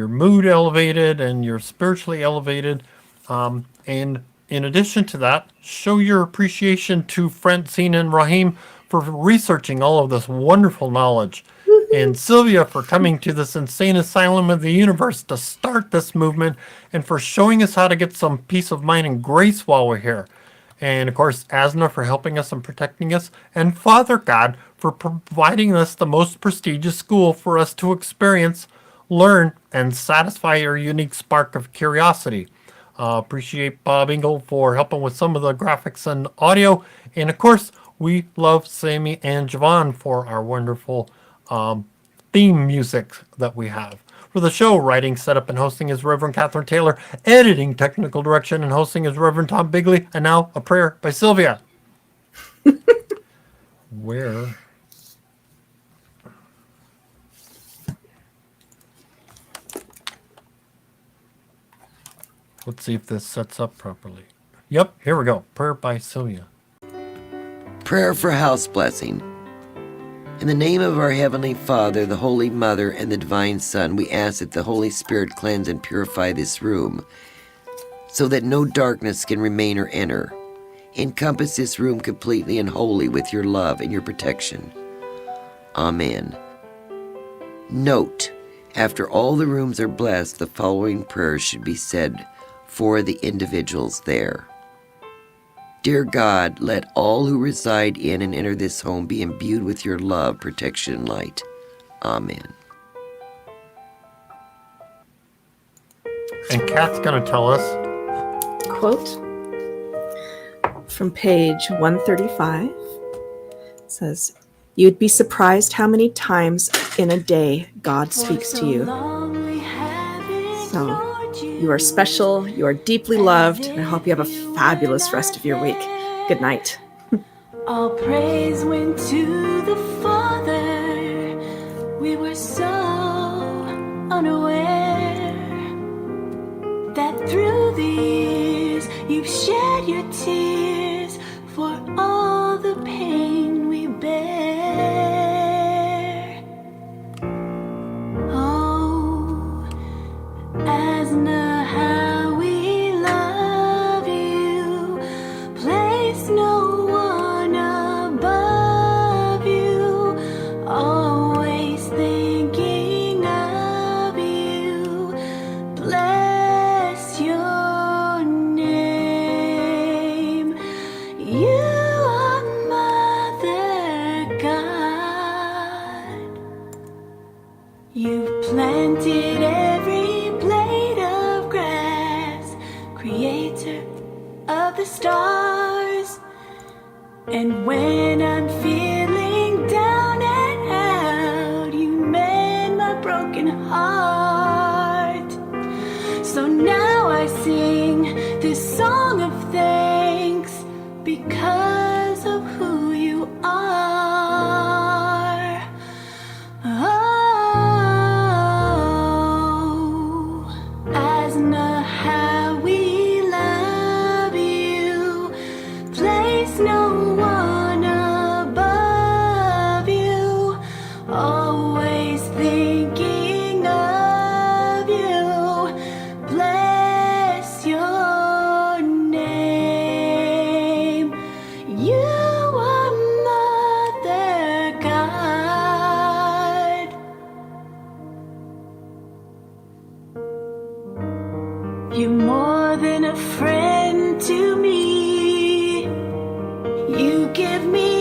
mood elevated and you're spiritually elevated. And in addition to that, show your appreciation to Francine and Rahim for researching all of this wonderful knowledge. And Sylvia for coming to this insane asylum of the universe to start this movement and for showing us how to get some peace of mind and grace while we're here. And of course, Asna for helping us and protecting us. And Father God for providing us the most prestigious school for us to experience, learn, and satisfy our unique spark of curiosity. Appreciate Bob Ingle for helping with some of the graphics and audio. And of course, we love Sammy and Javon for our wonderful theme music that we have. For the show, writing, setup, and hosting is Reverend Catherine Taylor. Editing, technical direction, and hosting is Reverend Tom Bigley. And now, a prayer by Sylvia. Where? Let's see if this sets up properly. Yep, here we go. Prayer by Sylvia. Prayer for house blessing. In the name of our Heavenly Father, the Holy Mother, and the Divine Son, we ask that the Holy Spirit cleanse and purify this room so that no darkness can remain or enter. Encompass this room completely and wholly with your love and your protection. Amen. Note, after all the rooms are blessed, the following prayers should be said for the individuals there. Dear God, let all who reside in and enter this home be imbued with your love, protection, and light. Amen. And Kat's going to tell us. Quote from page 135. It says, "You'd be surprised how many times in a day God speaks to you." So you are special, you are deeply loved, and I hope you have a fabulous rest of your week. Good night. All praise went to the Father. We were so unaware that through the years you've shed your tears for all the pain we bear. Oh, Asna, how we love you. Place no one above you. Always thinking of you. Bless your name. You are Mother God. You've planted every blade of grass, creator of the stars. And when I'm feeling down and out, you mend my broken heart. So now I sing this song of thanks because of who you are. Oh, Asna, how we love you. Place no one above you. Always thinking of you. Bless your name. You are Mother God. You're more than a friend to me. You give me